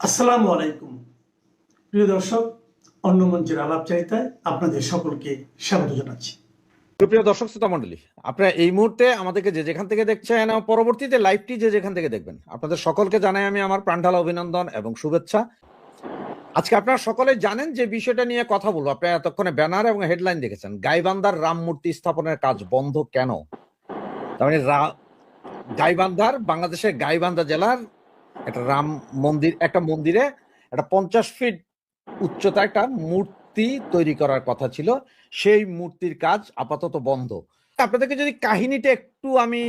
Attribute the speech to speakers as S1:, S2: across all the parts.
S1: আসসালামু আলাইকুম প্রিয় দর্শক, অন্য মঞ্চের আলাপচারিতায় আপনাদের সকলকে স্বাগত জানাচ্ছি।
S2: সুপ্রিয় দর্শক শ্রোতা মণ্ডলী, আপনারা এই মুহূর্তে আমাদেরকে যে যেখান থেকে দেখছেন, পরবর্তীতে লাইভটি যে যেখান থেকে দেখবেন, আপনাদের সকলকে জানাই আমি আমার প্রাণঢালা অভিনন্দন এবং শুভেচ্ছা। আজকে আপনারা সকলে জানেন যে বিষয়টা নিয়ে কথা বলবো। আপনারা এতক্ষণে ব্যানার এবং হেডলাইন দেখেছেন, গাইবান্ধার রাম মূর্তি স্থাপনের কাজ বন্ধ কেন। তার মানে গাইবান্ধার, বাংলাদেশের গাইবান্ধা জেলার একটা রাম মন্দির, একটা মন্দিরে একটা 50 ফিট উচ্চতা একটা মূর্তি তৈরি করার কথা ছিল, সেই মূর্তির কাজ আপাতত বন্ধ। আপনাদেরকে যদি কাহিনীটা একটু আমি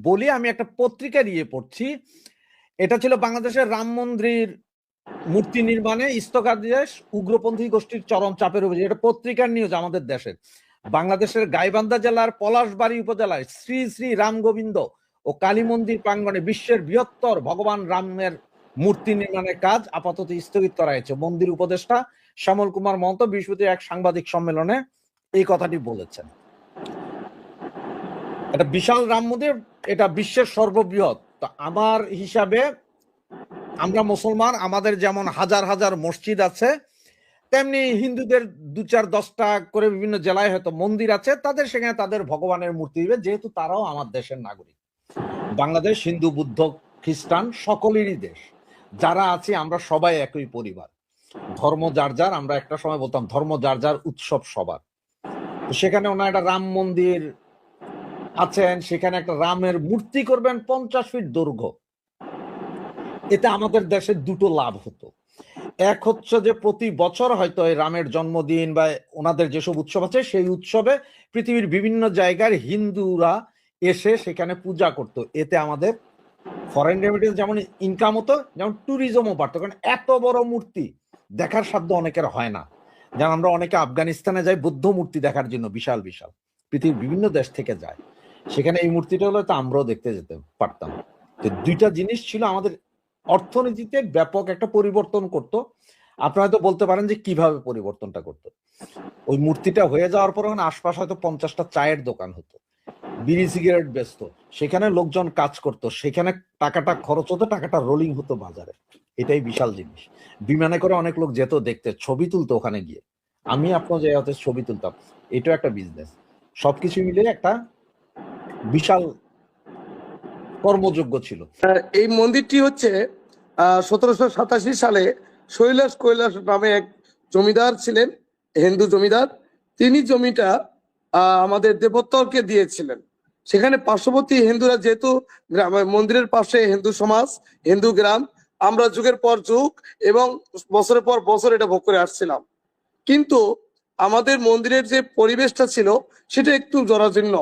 S2: বলি, আমি একটা পত্রিকা দিয়ে পড়ছি। এটা ছিল বাংলাদেশের রাম মন্দির মূর্তি নির্মাণে স্থগিতাদেশ উগ্রপন্থী গোষ্ঠীর চরম চাপের অভিযোগ। এটা পত্রিকার নিউজ আমাদের দেশের। বাংলাদেশের গাইবান্ধা জেলার পলাশবাড়ী উপজেলায় শ্রী শ্রী রাম গোবিন্দ ও কালী মন্দির প্রাঙ্গণে বিশ্বের বৃহত্তর ভগবান রামের মূর্তি নির্মাণের কাজ আপাতত স্থগিত করা হয়েছে। মন্দির উপদেষ্টা শ্যামল কুমার মহন্ত বৃহস্পতিবার এক সাংবাদিক সম্মেলনে এই কথাটি বলেছেন। এটা বিশাল রাম মন্দির, এটা বিশ্বের সর্ববৃহৎ। তো আমার হিসাবে আমরা মুসলমান, আমাদের যেমন হাজার হাজার মসজিদ আছে, তেমনি হিন্দুদের 2-4-10টা করে বিভিন্ন জেলায় হয়তো মন্দির আছে, তাদের সেখানে তাদের ভগবানের মূর্তি দিবে, যেহেতু তারাও আমার দেশের নাগরিক। বাংলাদেশ হিন্দু, বুদ্ধ, খ্রিস্টান সকলেরই দেশ। যারা আছি আমরা সবাই একই পরিবার। ধর্ম যার যার, আমরা একটা সময় বলতাম ধর্ম যার যার, উৎসব সবার। তো সেখানে ওনার একটা রাম মন্দির আছেন, সেখানে একটা রামের মূর্তি করবেন 50 ফিট দৈর্ঘ্য। এতে আমাদের দেশে দুটো লাভ হতো। এক হচ্ছে যে প্রতি বছর হয়তো এই রামের জন্মদিন বা ওনাদের যেসব উৎসব আছে, সেই উৎসবে পৃথিবীর বিভিন্ন জায়গার হিন্দুরা এসে সেখানে পূজা করত। এতে আমাদের ফরেন রেমিটেন্স যেমন ইনকাম হতো, যেমন ট্যুরিজমও বাড়তো। কারণ এত বড় মূর্তি দেখার সাধ্য অনেকের হয় না। যেমন আমরা অনেকে আফগানিস্তানে যাই বুদ্ধ মূর্তি দেখার জন্য, বিশাল বিশাল, পৃথিবীর বিভিন্ন দেশ থেকে যায়। সেখানে এই মূর্তিটা হলে তো আমরাও দেখতে যেতে পারতাম। তো দুইটা জিনিস ছিল আমাদের অর্থনীতিতে ব্যাপক একটা পরিবর্তন করতো। আপনারা হয়তো বলতে পারেন যে কিভাবে পরিবর্তনটা করতো। ওই মূর্তিটা হয়ে যাওয়ার পর আশপাশ হয়তো 50টা চায়ের দোকান হতো, বিড়ি সিগারেট বেচত, সেখানে লোকজন কাজ করত, সেখানে টাকাটা খরচ হতো, টাকাটা রোলিং হতো বাজারে। এটাই বিশাল জিনিস। বিমানে করে অনেক লোক যেত দেখতে, ছবি তুলতো ওখানে গিয়ে। আমি আপনার যে ছবি তুলতাম। এটাও একটা বিজনেস। সবকিছু মিলে একটা বিশাল কর্মযোগ্য ছিল।
S3: এই মন্দিরটি হচ্ছে 1787 সালে কৈলাস নামে এক জমিদার ছিলেন, হিন্দু জমিদার। তিনি জমিটা আমাদের দেবোত্তরকে দিয়েছিলেন। সেখানে পার্শ্ববর্তী হিন্দুরা, যেহেতু মন্দিরের পাশে হিন্দু সমাজ, হিন্দু গ্রাম, আমরা যুগের পর যুগ এবং বছরের পর বছর এটা ভোগ করে আসছিলাম। কিন্তু আমাদের মন্দিরের যে পরিবেশটা ছিল সেটা একটু জরাজীর্ণ।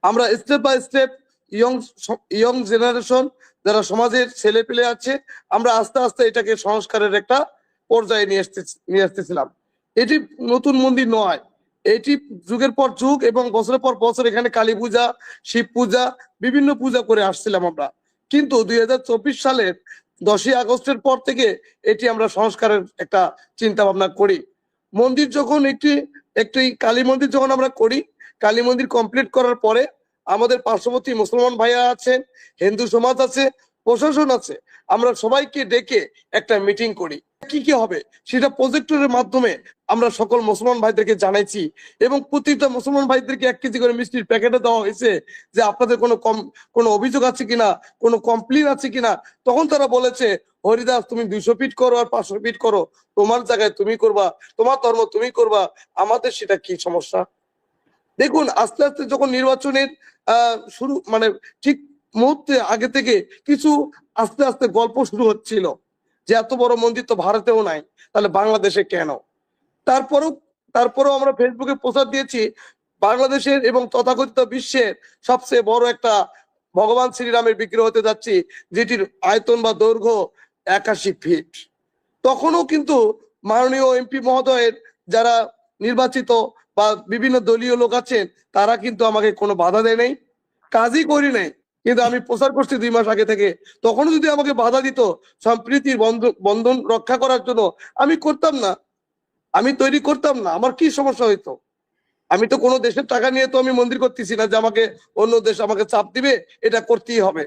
S3: আমরা step by step young generation, যারা সমাজের ছেলে পেলে আছে, আমরা আস্তে আস্তে এটাকে সংস্কারের একটা পর্যায়ে নিয়ে আসতেছিলাম। এটি নতুন মন্দির নয়, এটি যুগের পর যুগ এবং বছরের পর বছর এখানে কালী পূজা, শিব পূজা, বিভিন্ন পূজা করে আসছিলাম আমরা। কিন্তু 2024 সালের 10ই আগস্টের পর থেকে এটি আমরা সংস্কারের একটা চিন্তা ভাবনা করি। মন্দির যখন একটি কালী মন্দির যখন আমরা করি, কালী মন্দির কমপ্লিট করার পরে আমাদের পার্শ্ববর্তী মুসলমান ভাইয়া আছেন, হিন্দু সমাজ আছে, প্রশাসন আছে, আমরা সবাইকে ডেকে একটা মিটিং করি। কি কি হবে সেটা প্রজেক্টরের মাধ্যমে আমরা সকল মুসলমান ভাইদেরকে জানাইছি এবং প্রত্যেকটা মুসলমান ভাইদেরকে 1 কেজি করে মিষ্টির প্যাকেটে দেওয়া হয়েছে যে আপনাদের কোনো অভিযোগ আছে কিনা, কোনো কমপ্লেন আছে কিনা। তখন তারা বলেছে, হরিদাস তুমি 200 ফিট করো আর 500 ফিট করো, তোমার জায়গায় তুমি করবা, তোমার ধর্ম তুমি করবা, আমাদের সেটা কি সমস্যা। দেখুন, আস্তে আস্তে যখন নির্বাচনের শুরু, মানে ঠিক মুহূর্তে আগে থেকে কিছু আস্তে আস্তে গল্প শুরু হচ্ছিল যে এত বড় মন্দির তো ভারতেও নাই, তাহলে বাংলাদেশে কেন। তারপরেও আমরা ফেসবুকে প্রচার দিয়েছি, বাংলাদেশের এবং তথাকথিত বিশ্বের সবচেয়ে বড় একটা ভগবান শ্রীরামের বিগ্রহ হতে যাচ্ছি, যেটির আয়তন বা দৈর্ঘ্য 81 ফিট। তখনও কিন্তু মাননীয় এমপি মহোদয়ের যারা নির্বাচিত বা বিভিন্ন দলীয় লোক আছেন, তারা কিন্তু আমাকে কোনো বাধা দেয় নাই, কাজই করি নাই। কিন্তু আমি প্রচার করছি 2 মাস আগে থেকে, তখনও যদি আমাকে বাধা দিত সম্প্রীতির বন্ধন রক্ষা করার জন্য, আমি করতাম না, আমি তৈরি করতাম না। আমার কি সমস্যা হইতো? আমি তো কোনো দেশের টাকা নিয়ে তো আমি মন্দির করতেছি না যে আমাকে অন্য দেশ আমাকে চাপ দিবে এটা করতেই হবে।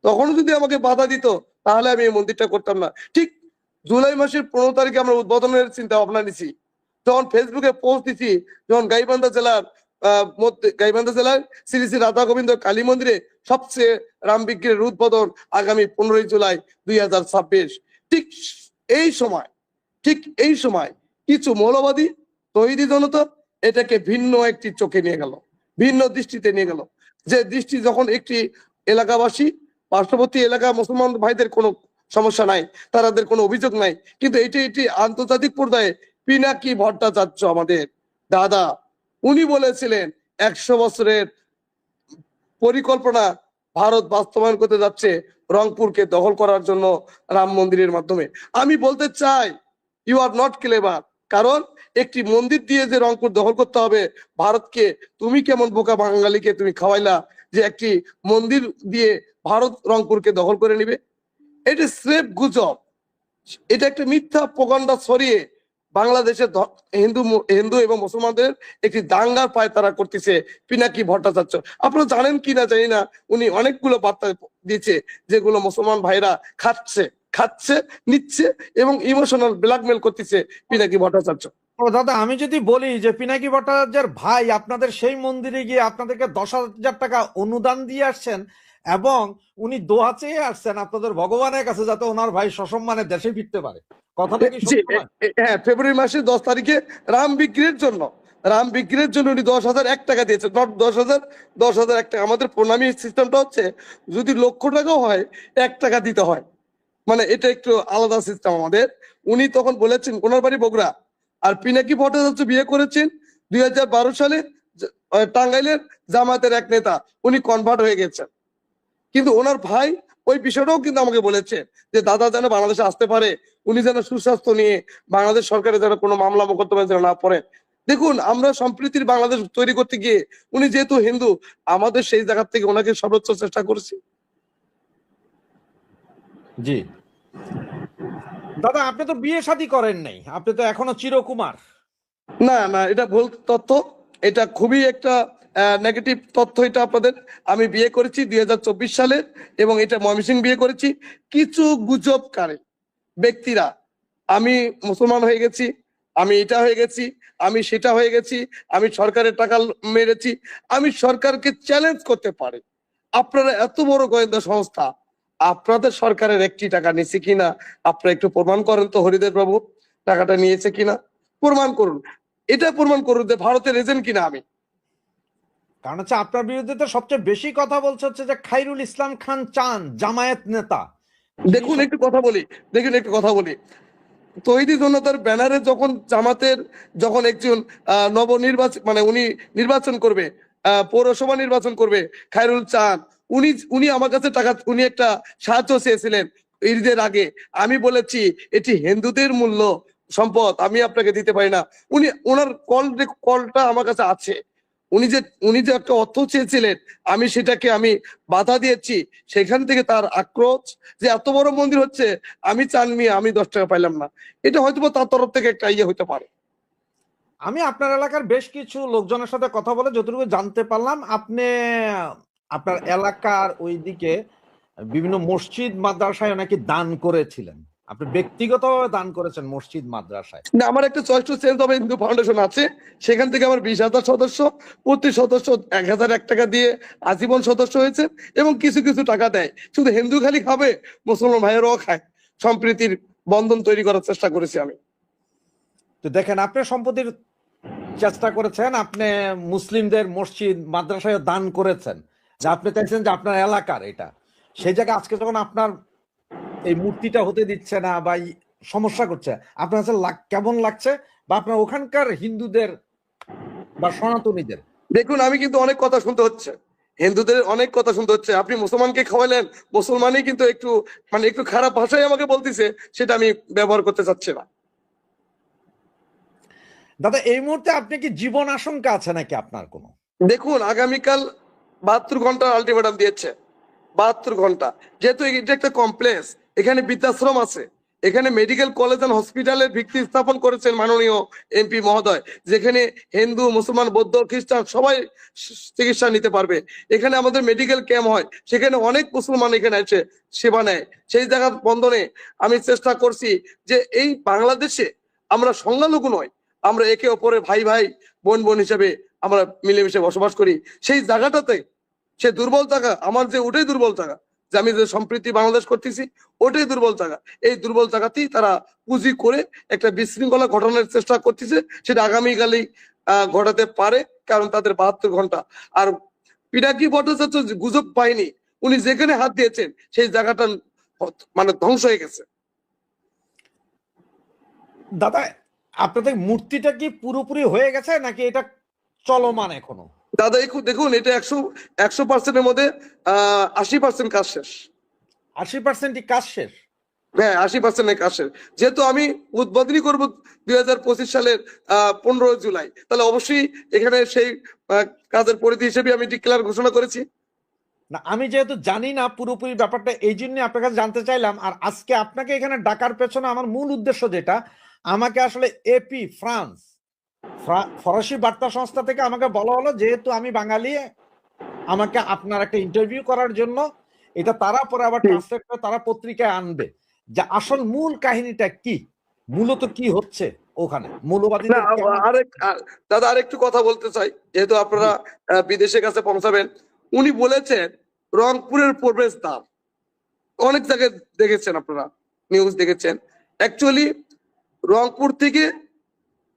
S3: তখনও যদি আমাকে বাধা দিত তাহলে আমি এই মন্দিরটা করতাম না। ঠিক জুলাই মাসের 15 তারিখে আমরা উদ্বোধনের চিন্তা ভাবনা নিছি। যখন ফেসবুকে পোস্ট দিছি, যখন গাইবান্ধা জেলার শ্রী শ্রী রাধা গোবিন্দ কালী মন্দিরে সবচেয়ে রাম বিগ্রহের উদ্বোধন আগামী 15 জুলাই 2026, ঠিক এই সময় কিছু মৌলবাদী তৌহিদি জনতা এটাকে ভিন্ন একটি চোখে নিয়ে গেল, ভিন্ন দৃষ্টিতে নিয়ে গেল। যে দৃষ্টি যখন একটি এলাকাবাসী, পার্শ্ববর্তী এলাকা মুসলমান ভাইদের কোনো সমস্যা নাই, তাদের কোনো অভিযোগ নাই, কিন্তু এটি আন্তর্জাতিক পর্যায়ে পিনাকি ভট্টাচার্য আমাদের দাদা, উনি বলেছিলেন 100 বছরের পরিকল্পনা ভারত বাস্তবায়ন করতে যাচ্ছে রংপুরকে দখল করার জন্য রাম মন্দিরের মাধ্যমে। আমি বলতে চাই, ইউ আর নট ক্লেভার। কারণ একটি মন্দির দিয়ে যে রংপুর দখল করতে হবে ভারতকে, তুমি কেমন বোকা বাঙালিকে তুমি খাওয়াইলা যে একটি মন্দির দিয়ে ভারত রংপুরকে দখল করে নিবে? এটা স্রেফ গুজব, এটা একটা মিথ্যা প্রোপাগান্ডা ছড়িয়ে বাংলাদেশে হিন্দু এবং মুসলমানদের একটি দাঙ্গার পায় তারা করতেছে পিনাকি ভট্টাচার্য। আপনারা জানেন কিনা জানি না, উনি অনেকগুলো বার্তা দিয়েছে যেগুলো মুসলমান ভাইরা খাচ্ছে নিচ্ছে এবং ইমোশনাল ব্ল্যাকমেল করতেছে পিনাকি ভট্টাচার্য।
S2: ও দাদা, আমি যদি বলি যে পিনাকি ভট্টাচার্যের ভাই আপনাদের সেই মন্দিরে গিয়ে আপনাদেরকে 10,000 টাকা অনুদান দিয়ে আসছেন এবং উনি দোয়া চেয়ে আসছেন আপনাদের ভগবানের কাছে যাতে ওনার ভাই সসম্মানে দেশে ফিরতে পারে, কথাটা কি সত্য নয়?
S3: হ্যাঁ, ফেব্রুয়ারি মাসের 10 তারিখে রাম বিক্রির জন্য উনি 10,001 টাকা দিয়েছেন, নট 10,000 টাকা। আমাদের প্রণামী সিস্টেমটা হচ্ছে যদি লক্ষ টাকাও হয় 1 টাকা দিতে হয়, মানে এটা একটু আলাদা সিস্টেম আমাদের। উনি তখন বলেছেন, ওনার বাড়ি বগুড়া, আর পিনাকি ভট্টাচার্য বিয়ে করেছেন 2012 সালে টাঙ্গাইলের জামাতের এক নেতা, উনি কনভার্ট হয়ে গেছেন। কিন্তু ওনার ভাই ওই বিষয়টাও কিন্তু আমাকে বলেছে যে দাদা যেন বাংলাদেশে আসতে পারে, উনি যেন সুস্বাস্থ্য নিয়ে বাংলাদেশ সরকারের যেন কোনো মামলা মোকদ্দমা যেন না পড়ে। দেখুন, আমরা সম্প্রীতির বাংলাদেশ তৈরি করতে গিয়ে উনি যেহেতু হিন্দু, আমাদের সেই জায়গা থেকে ওনাকে সর্বোচ্চ চেষ্টা করেছি।
S2: জি দাদা, আপনি তো বিয়ে শাদী করেন নাই, আপনি তো এখনো চিরকুমার।
S3: না, এটা ভুল তথ্য, এটা খুবই একটা নেগেটিভ তথ্য এটা আপনাদের। আমি বিয়ে করেছি 2024 সালে এবং এটা ময়মনসিংহ বিয়ে করেছি। কিছু গুজবকারী ব্যক্তিরা আমি মুসলমান হয়ে গেছি, আমি এটা হয়ে গেছি, আমি সেটা হয়ে গেছি, আমি সরকারের টাকা মেরেছি, আমি সরকারকে চ্যালেঞ্জ করতে পারি। আপনারা এত বড় গোয়েন্দা সংস্থা, আপনাদের সরকারের 1টি টাকা নিয়েছে কিনা আপনারা একটু প্রমাণ করেন তো। হরিদেব বাবু টাকাটা নিয়েছে কিনা প্রমাণ করুন, এটা প্রমাণ করুন যে ভারতের এজেন্ট কিনা আমি।
S2: কারণ হচ্ছে আপনার বিরুদ্ধে তো সবচেয়ে বেশি কথা বলছে হচ্ছে যে খায়রুল ইসলাম খান চান, জামায়াত নেতা।
S3: দেখুন একটু কথা বলি, তৌহিদি জনতার ব্যানারে যখন জামাতের যখন একজন নবনির্বাচন, মানে উনি নির্বাচন করবে, পৌরসভা নির্বাচন করবে, খায়রুল চান, উনি আমার কাছে টাকা, উনি একটা সাহায্য চেয়েছিলেন ঈদের আগে। আমি বলেছি এটি হিন্দুদের মূল্য সম্পদ, আমি আপনাকে দিতে পারি না। ওনার কলটা আমার কাছে আছে। উনি যে একটা অর্থ চেয়েছিলেন, আমি সেটাকে বাধা দিয়েছি। সেখান থেকে তার আক্রোশ যে এত বড় মন্দির হচ্ছে, আমি চাননি, আমি 10 টাকা পাইলাম না, এটা হয়তো তার তরফ থেকে একটা ইয়ে হতে পারে।
S2: আমি আপনার এলাকার বেশ কিছু লোকজনের সাথে কথা বলে যতটুকু জানতে পারলাম, আপনি আপনার এলাকার ওইদিকে বিভিন্ন মসজিদ মাদ্রাসায় নাকি দান করেছিলেন, আপনি ব্যক্তিগতভাবে দান করেছেন মসজিদ মাদ্রাসায়।
S3: না, আমার একটা choice to change of Hindu foundation আছে, সেখান থেকে আমার 20,000 সদস্য, প্রতি সদস্য 1,001 টাকা দিয়ে আজীবন সদস্য হয়েছে এবং কিছু কিছু টাকা দেয়। শুধু হিন্দু খালি খাবে, মুসলমান ভাইয়েরাও খায়, সম্প্রীতির বন্ধন তৈরি করার চেষ্টা করেছি আমি।
S2: তো দেখেন, আপনি সম্পত্তির চেষ্টা করেছেন, আপনি মুসলিমদের মসজিদ মাদ্রাসায় দান করেছেন, যে আপনি চাইছেন যে আপনার এলাকার এটা, সেই জায়গায় আজকে যখন আপনার এই মূর্তিটা হতে দিচ্ছে না বা সমস্যা করছে, আপনার কাছে কেমন লাগছে, বা আপনার ওখানকার হিন্দুদের বা সনাতনীদের?
S3: দেখুন, আমি কিন্তু অনেক কথা শুনতে হচ্ছে, হিন্দুদের অনেক কথা শুনতে হচ্ছে। আপনি মুসলমানকে খাওয়ালেন, মুসলমানই কিন্তু একটু খারাপ ভাষায় আমাকে বলতেছে, সেটা আমি ব্যবহার করতে চাচ্ছি না।
S2: দাদা, এই মুহূর্তে আপনি কি জীবন আশঙ্কা আছে নাকি আপনার কোনো?
S3: দেখুন, আগামীকাল 72 ঘন্টা আলটিমেটাম দিয়েছে, 72 ঘন্টা। যেহেতু এটা একটা কমপ্লেক্স, এখানে বৃদ্ধাশ্রম আছে, এখানে মেডিকেল কলেজ এন্ড হসপিটালের ভিত্তি স্থাপন করেছেন মাননীয় এমপি মহোদয়, যেখানে হিন্দু, মুসলমান, বৌদ্ধ, খ্রিস্টান সবাই চিকিৎসা নিতে পারবে। এখানে আমাদের মেডিকেল ক্যাম্প হয়, সেখানে অনেক মুসলমান এখানে এসে সেবা নেয়। সেই জায়গা বন্ধনে আমি চেষ্টা করছি যে এই বাংলাদেশে আমরা সংখ্যালঘু নয়, আমরা একে অপরের ভাই ভাই, বোন বোন হিসেবে আমরা মিলেমিশে বসবাস করি। সেই জায়গাটাতে সে দুর্বল জায়গা আমার, যে ওটাই দুর্বল জায়গা, যে আমি যে সম্প্রীতি বাংলাদেশ করতেছি ওটাই দুর্বল জায়গা। এই দুর্বল জায়গাতেই তারা পুঁজি করে একটা বিশৃঙ্খলা ঘটানোর চেষ্টা করতেছে, সেটা আগামীকালই ঘটাতে পারে, কারণ তাদের 72 ঘন্টা। আর পিনাকি ভট্টাচার্য গুজব পায়নি, উনি যেখানে হাত দিয়েছেন সেই জায়গাটা মানে ধ্বংস হয়ে গেছে।
S2: দাদা, আপনাদের মূর্তিটা কি পুরোপুরি হয়ে গেছে নাকি এটা চলমান এখনো?
S3: দাদা দেখুন, এটা 100% মধ্যে 80% কাজ শেষ।
S2: 80% কাজ শেষ?
S3: হ্যাঁ, 80% কাজ শেষ। যেহেতু আমি উদ্বোধনী করবো 2025 সালের 15 জুলাই, তাহলে অবশ্যই এখানে সেই কাজের পরিধি হিসেবে আমি ডিক্লেয়ার ঘোষণা করেছি।
S2: না, আমি যেহেতু জানি না পুরোপুরি ব্যাপারটা, এই জন্য আপনার কাছে জানতে চাইলাম। আর আজকে আপনাকে এখানে ডাকার পেছনে আমার মূল উদ্দেশ্য যেটা, আমাকে আসলে এপি ফরাসি বার্তা সংস্থা থেকে আমাকে বলা হলো, যেহেতু আমি বাঙালি, আমাকে আপনার একটা ইন্টারভিউ করার জন্য। এটা তারা পরে আবার ট্রান্সলেট করে তারা পত্রিকায় আনবে, যে আসল মূল কাহিনীটা কি, মূলত কি হচ্ছে ওখানে, মৌলবাদীদের
S3: দাদা আরেকটু কথা বলতে চাই, যেহেতু আপনারা বিদেশের কাছে পৌঁছাবেন। উনি বলেছেন রংপুরের প্রবেশদ্বার, অনেক জায়গায় দেখেছেন আপনারা, নিউজ দেখেছেন। অ্যাকচুয়ালি রংপুর থেকে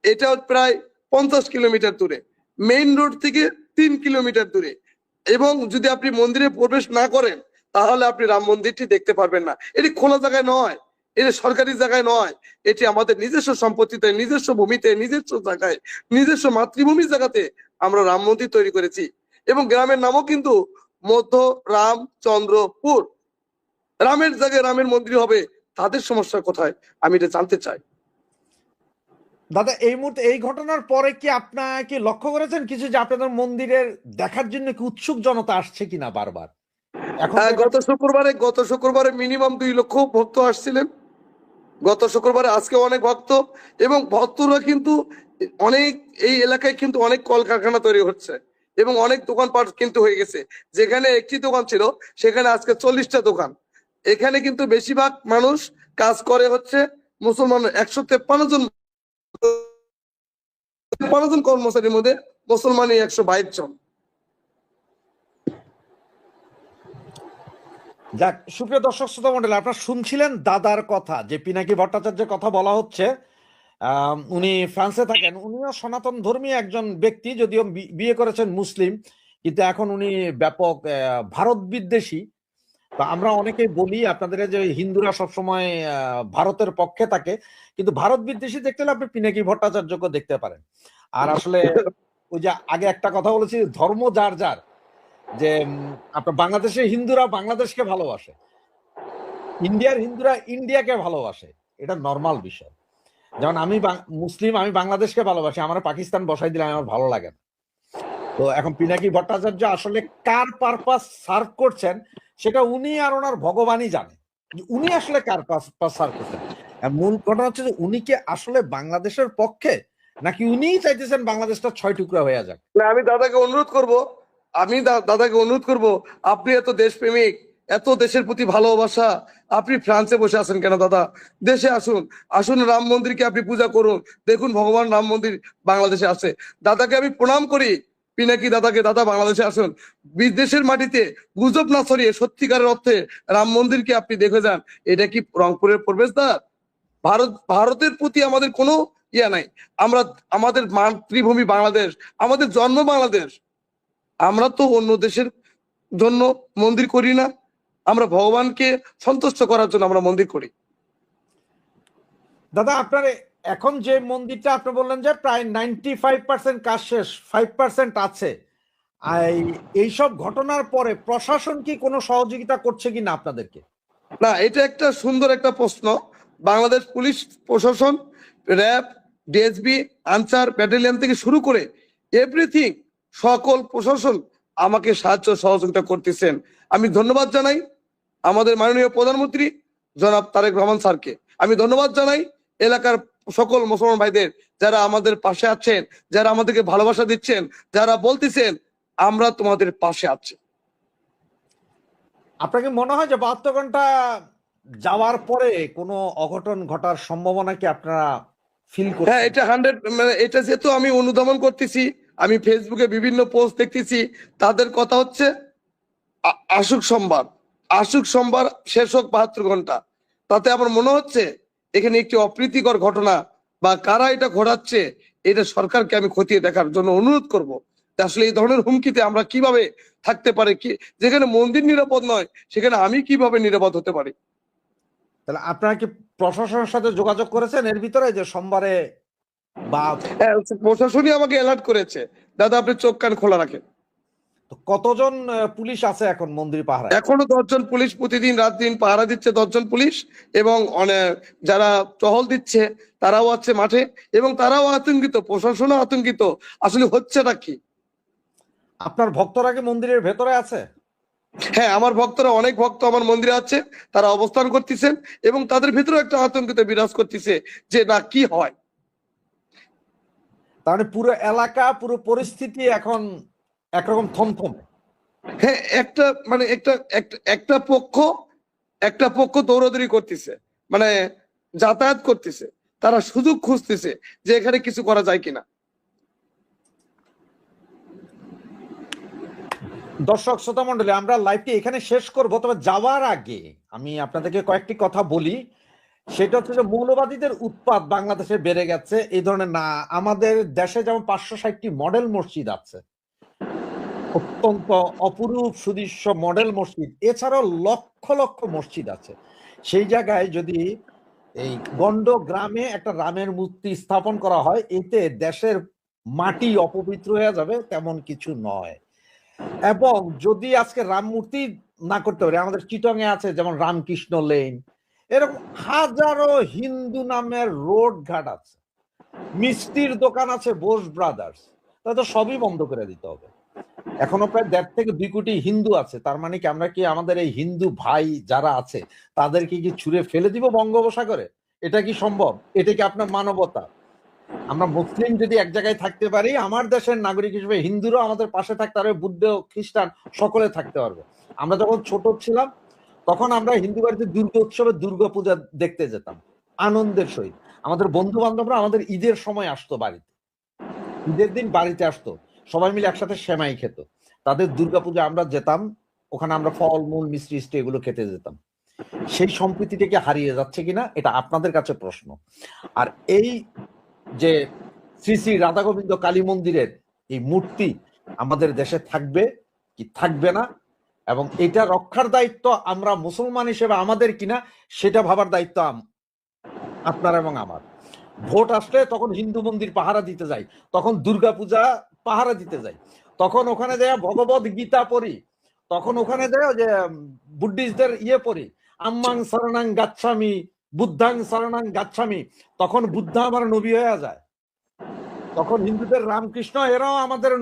S3: এটা প্রায় 50 কিলোমিটার দূরে, মেইন রোড থেকে 3 কিলোমিটার দূরে। এবং যদি আপনি মন্দিরে প্রবেশ না করেন তাহলে আপনি রাম মন্দিরটি দেখতে পারবেন না। এটি খোলা জায়গায় নয়, এটি সরকারি জায়গায় নয়, এটি আমাদের নিজস্ব সম্পত্তিতে, নিজস্ব ভূমিতে, নিজস্ব জায়গায়, নিজস্ব মাতৃভূমির জায়গাতে আমরা রাম মন্দির তৈরি করেছি। এবং গ্রামের নামও কিন্তু মধ্য রামচন্দ্রপুর। রামের জায়গায় রামের মন্দির হবে, তাদের সমস্যা কোথায় আমি এটা জানতে চাই।
S2: দাদা, এই মুহূর্তে এই ঘটনার পরে কি আপনার কি লক্ষ্য করেছেন কিছু, যে আপনাদের মন্দিরের দেখার জন্য কি উৎসুক জনতা আসছে কিনা বারবার? এখন
S3: গত শুক্রবারে মিনিমাম 2 লক্ষ ভক্ত আসছিলেন গত শুক্রবারে। আজকে অনেক ভক্ত, এবং ভক্তরা কিন্তু অনেক, এই এলাকায় কিন্তু অনেক কলকারখানা তৈরি হচ্ছে এবং অনেক দোকানপাট কিন্তু হয়ে গেছে। যেখানে একটি দোকান ছিল সেখানে আজকে 40টা দোকান। এখানে কিন্তু বেশিরভাগ মানুষ কাজ করে হচ্ছে মুসলমান। 153 জন কর্মচারীর মধ্যে মুসলমানই 122 জন।
S2: যাক, সুপ্রিয় দর্শক শ্রোতা মণ্ডলী, আপনারা শুনছিলেন দাদার কথা, যে পিনাকি ভট্টাচার্যের কথা বলা হচ্ছে। উনি ফ্রান্সে থাকেন, উনিও সনাতন ধর্মী একজন ব্যক্তি, যদিও বিয়ে করেছেন মুসলিম, কিন্তু এখন উনি ব্যাপক ভারত বিদ্বেষী। তো আমরা অনেকেই বলি আপনাদের যে হিন্দুরা সবসময় ভারতের পক্ষে থাকে, কিন্তু ভারত বিদ্বেষী দেখতে হলে আপনি পিনাকি ভট্টাচার্যকে দেখতে পারেন। আর আসলে ওই যে আগে একটা কথা বলেছি, ধর্ম যার যার, যে আপনার বাংলাদেশের হিন্দুরা বাংলাদেশকে ভালোবাসে, ইন্ডিয়ার হিন্দুরা ইন্ডিয়াকে ভালোবাসে, এটা নর্মাল বিষয়। যেমন আমি মুসলিম, আমি বাংলাদেশকে ভালোবাসি, আমার পাকিস্তান বসাই দিলে আমার ভালো লাগে না। তো এখন পিনাকি ভট্টাচার্য আসলে কার পারপাস সার্ভ করছেন সেটা উনি আর ওনার ভগবানই জানে, উনি আসলে কার পারপাস সার্ভ করছেন। মূল ঘটনা হচ্ছে যে উনি কি আসলে বাংলাদেশের পক্ষে, নাকি উনিই চাইতেছেন বাংলাদেশটা 6 টুকরা হয়ে যাক।
S3: না, আমি দাদাকে অনুরোধ করব, আপনি এত দেশপ্রেমিক, এত দেশের প্রতি ভালোবাসা, আপনি ফ্রান্সে বসে আছেন কেন দাদা? দেশে আসুন রাম মন্দিরকে আপনি পূজা করুন। দেখুন ভগবান রাম মন্দির বাংলাদেশে আছে। দাদাকে আমি প্রণাম করি, পিনাকি দাদাকে। দাদা বাংলাদেশে আসুন, বিদেশের মাটিতে গুজব না ছড়িয়ে সত্যিকারের অর্থে রাম মন্দিরকে আপনি দেখে যান। এটা কি রংপুরের প্রবেশদ্বার? ভারতের প্রতি আমাদের কোনো ইয়া নাই। আমাদের মাতৃভূমি বাংলাদেশ, আমাদের জন্ম বাংলাদেশ। আমরা তো অন্য দেশের জন্য মন্দির করি না, আমরা ভগবানকে সন্তুষ্ট করার জন্য আমরা মন্দির করি।
S2: দাদা, আপনার এখন যে মন্দিরটা আপনি বললেন যে প্রায় 95% কাজ শেষ, 5% আছে, এইসব ঘটনার পরে প্রশাসন কি কোনো সহযোগিতা করছে কিনা আপনাদেরকে?
S3: না, এটা একটা সুন্দর একটা প্রশ্ন। বাংলাদেশ পুলিশ প্রশাসন, র্যাব, ডিএসবি, আনসার ব্যাটালিয়ন থেকে শুরু করে এভরিথিং, সকল প্রশাসন আমাকে সাহায্য সহযোগিতা করতেছেন। আমি ধন্যবাদ জানাই আমাদের মাননীয় প্রধানমন্ত্রী জনাব তারেক রহমান স্যারকে। আমি ধন্যবাদ জানাই এলাকার সকল মুসলমান ভাইদের, যারা আমাদের পাশে আছেন, যারা আমাদেরকে ভালোবাসা দিচ্ছেন, যারা বলতেছেন আমরা তোমাদের পাশে আছি।
S2: আপনাকে মনে হয় যে 72 ঘন্টা যাওয়ার পরে কোনো অঘটন ঘটার সম্ভাবনা কি আপনারা ফিল
S3: হ্যাঁ,
S2: করছেন?
S3: এটা 100, মানে এটা যেহেতু আমি অনুধাবন করতেছি, আমি ফেসবুকে বিভিন্ন পোস্ট দেখতেছি, তাদের কথা হচ্ছে আসুক সোমবার শেষ হোক 72 ঘন্টা। তাতে আমার মনে হচ্ছে এখানে একটি অপ্রীতিকর ঘটনা বা কারা এটা ঘটাচ্ছে, এটা সরকারকে আমি খতিয়ে দেখার জন্য অনুরোধ করব। আসলে এই ধরনের হুমকিতে আমরা কিভাবে থাকতে পারি, কি যেখানে মন্দির নিরাপদ নয় সেখানে আমি কিভাবে নিরাপদ হতে পারি?
S2: তাহলে আপনারা কি প্রশাসনের সাথে যোগাযোগ করেছেন এর ভিতরে যে সোমবারে বা
S3: হ্যাঁ, প্রশাসনই আমাকে অ্যালার্ট করেছে, দাদা আপনি চোখ কান খোলা রাখেন।
S2: কতজন পুলিশ আছে এখন মন্দির পাহারায়?
S3: এখনো 10 জন পুলিশ প্রতিদিন রাত দিন পাহারা দিচ্ছে, 10 জন পুলিশ, এবং অনেক যারা টহল দিচ্ছে তারাও আছে মাঠে, এবং তারাও আতঙ্কিত, প্রশাসনও আতঙ্কিত, আসলে হচ্ছেটা কি।
S2: আপনার ভক্তরা কি মন্দিরের ভেতরে আছে?
S3: হ্যাঁ, আমার ভক্তরা, অনেক ভক্ত আমার মন্দিরে আছে, তারা অবস্থান করতেছেন, এবং তাদের ভিতরে একটা আতঙ্কিত বিরাজ করতেছে যে না কি হয়।
S2: তার মানে পুরো এলাকা, পুরো পরিস্থিতি এখন একরকম থমথম।
S3: হ্যাঁ, একটা মানে একটা পক্ষ দৌড়াদৌড়ি করতেছে, মানে যাতায়াত করতেছে, তারা সুযোগ খুঁজতেছে যে এখানে কিছু করা যায় কিনা।
S2: দর্শক শ্রোতা মন্ডলী, আমরা লাইভটি এখানে শেষ করব, তবে যাওয়ার আগে আমি আপনাদেরকে কয়েকটি কথা বলি। সেটা হচ্ছে যে মৌলবাদীদের উৎপাত বাংলাদেশে বেড়ে গেছে এই ধরনের না। আমাদের দেশে যেমন 560টি মডেল মসজিদ আছে, অত্যন্ত অপরূপ সুদৃশ্য মডেল মসজিদ, এছাড়াও লক্ষ লক্ষ মসজিদ আছে। সেই জায়গায় যদি এই গন্ড গ্রামে একটা রামের মূর্তি স্থাপন করা হয়, এতে দেশের মাটি অপবিত্র হয়ে যাবে তেমন কিছু নয়। এবং যদি আজকে রাম মূর্তি না করতে পারে, আমাদের চিটংয়ে আছে যেমন রামকৃষ্ণ লেন, এরকম হাজারো হিন্দু নামের রোড ঘাট আছে, মিষ্টির দোকান আছে বোস ব্রাদার্স, তাহলে তো সবই বন্ধ করে দিতে হবে। এখনো প্রায় 1.5 থেকে 2 কোটি হিন্দু আছে, তার মানে কি আমরা কি আমাদের এই হিন্দু ভাই যারা আছে তাদেরকে কি ছুঁড়ে ফেলে দিব বঙ্গোপসাগরে? এটা কি সম্ভব? এটা কি আপনার মানবতা? আমরা মুসলিম যদি এক জায়গায় থাকতে পারি, আমার দেশের নাগরিক হিসেবে হিন্দুরাও আমাদের পাশে থাকতে পারবে, বুদ্ধ খ্রিস্টান সকলে থাকতে পারবে। আমরা যখন ছোট ছিলাম তখন আমরা হিন্দু বাড়িতে দুর্গা উৎসবে দুর্গা পূজা দেখতে যেতাম আনন্দের সহিত। আমাদের বন্ধু বান্ধবরা আমাদের ঈদের সময় আসতো বাড়িতে, ঈদের দিন বাড়িতে আসতো, সবাই মিলে একসাথে সেমাই খেত। তাদের দুর্গাপূজা আমরা যেতাম, ওখানে আমরা ফল মূল মিষ্টি মিষ্টি এগুলো খেতে যেতাম। সেই সম্প্রীতিটাকে হারিয়ে যাচ্ছে কিনা এটা আপনাদের কাছে প্রশ্ন। আর এই যে শ্রী শ্রী রাধা গোবিন্দ কালী মন্দিরের এই মূর্তি আমাদের দেশে থাকবে কি থাকবে না, এবং এটা রক্ষার দায়িত্ব আমরা মুসলমান হিসেবে আমাদের কিনা সেটা ভাবার দায়িত্ব আপনার এবং আমার। ভোট আসলে তখন হিন্দু মন্দির পাহারা দিতে যাই, তখন দুর্গাপূজা পাহারা দিতে যাই, তখন ওখানে যায় ভগবত গীতা পড়ি, তখন ওখানে যায় যে বুদ্ধিস্টদের পড়ি, আম্মাং শরণাং গাচ্ছামি বুদ্ধাং শরণাং গাচ্ছামি, তখন বুদ্ধা আমার নবী হয়ে যায়, তখন হিন্দুদের রামকৃষ্ণ এরাও আমাদের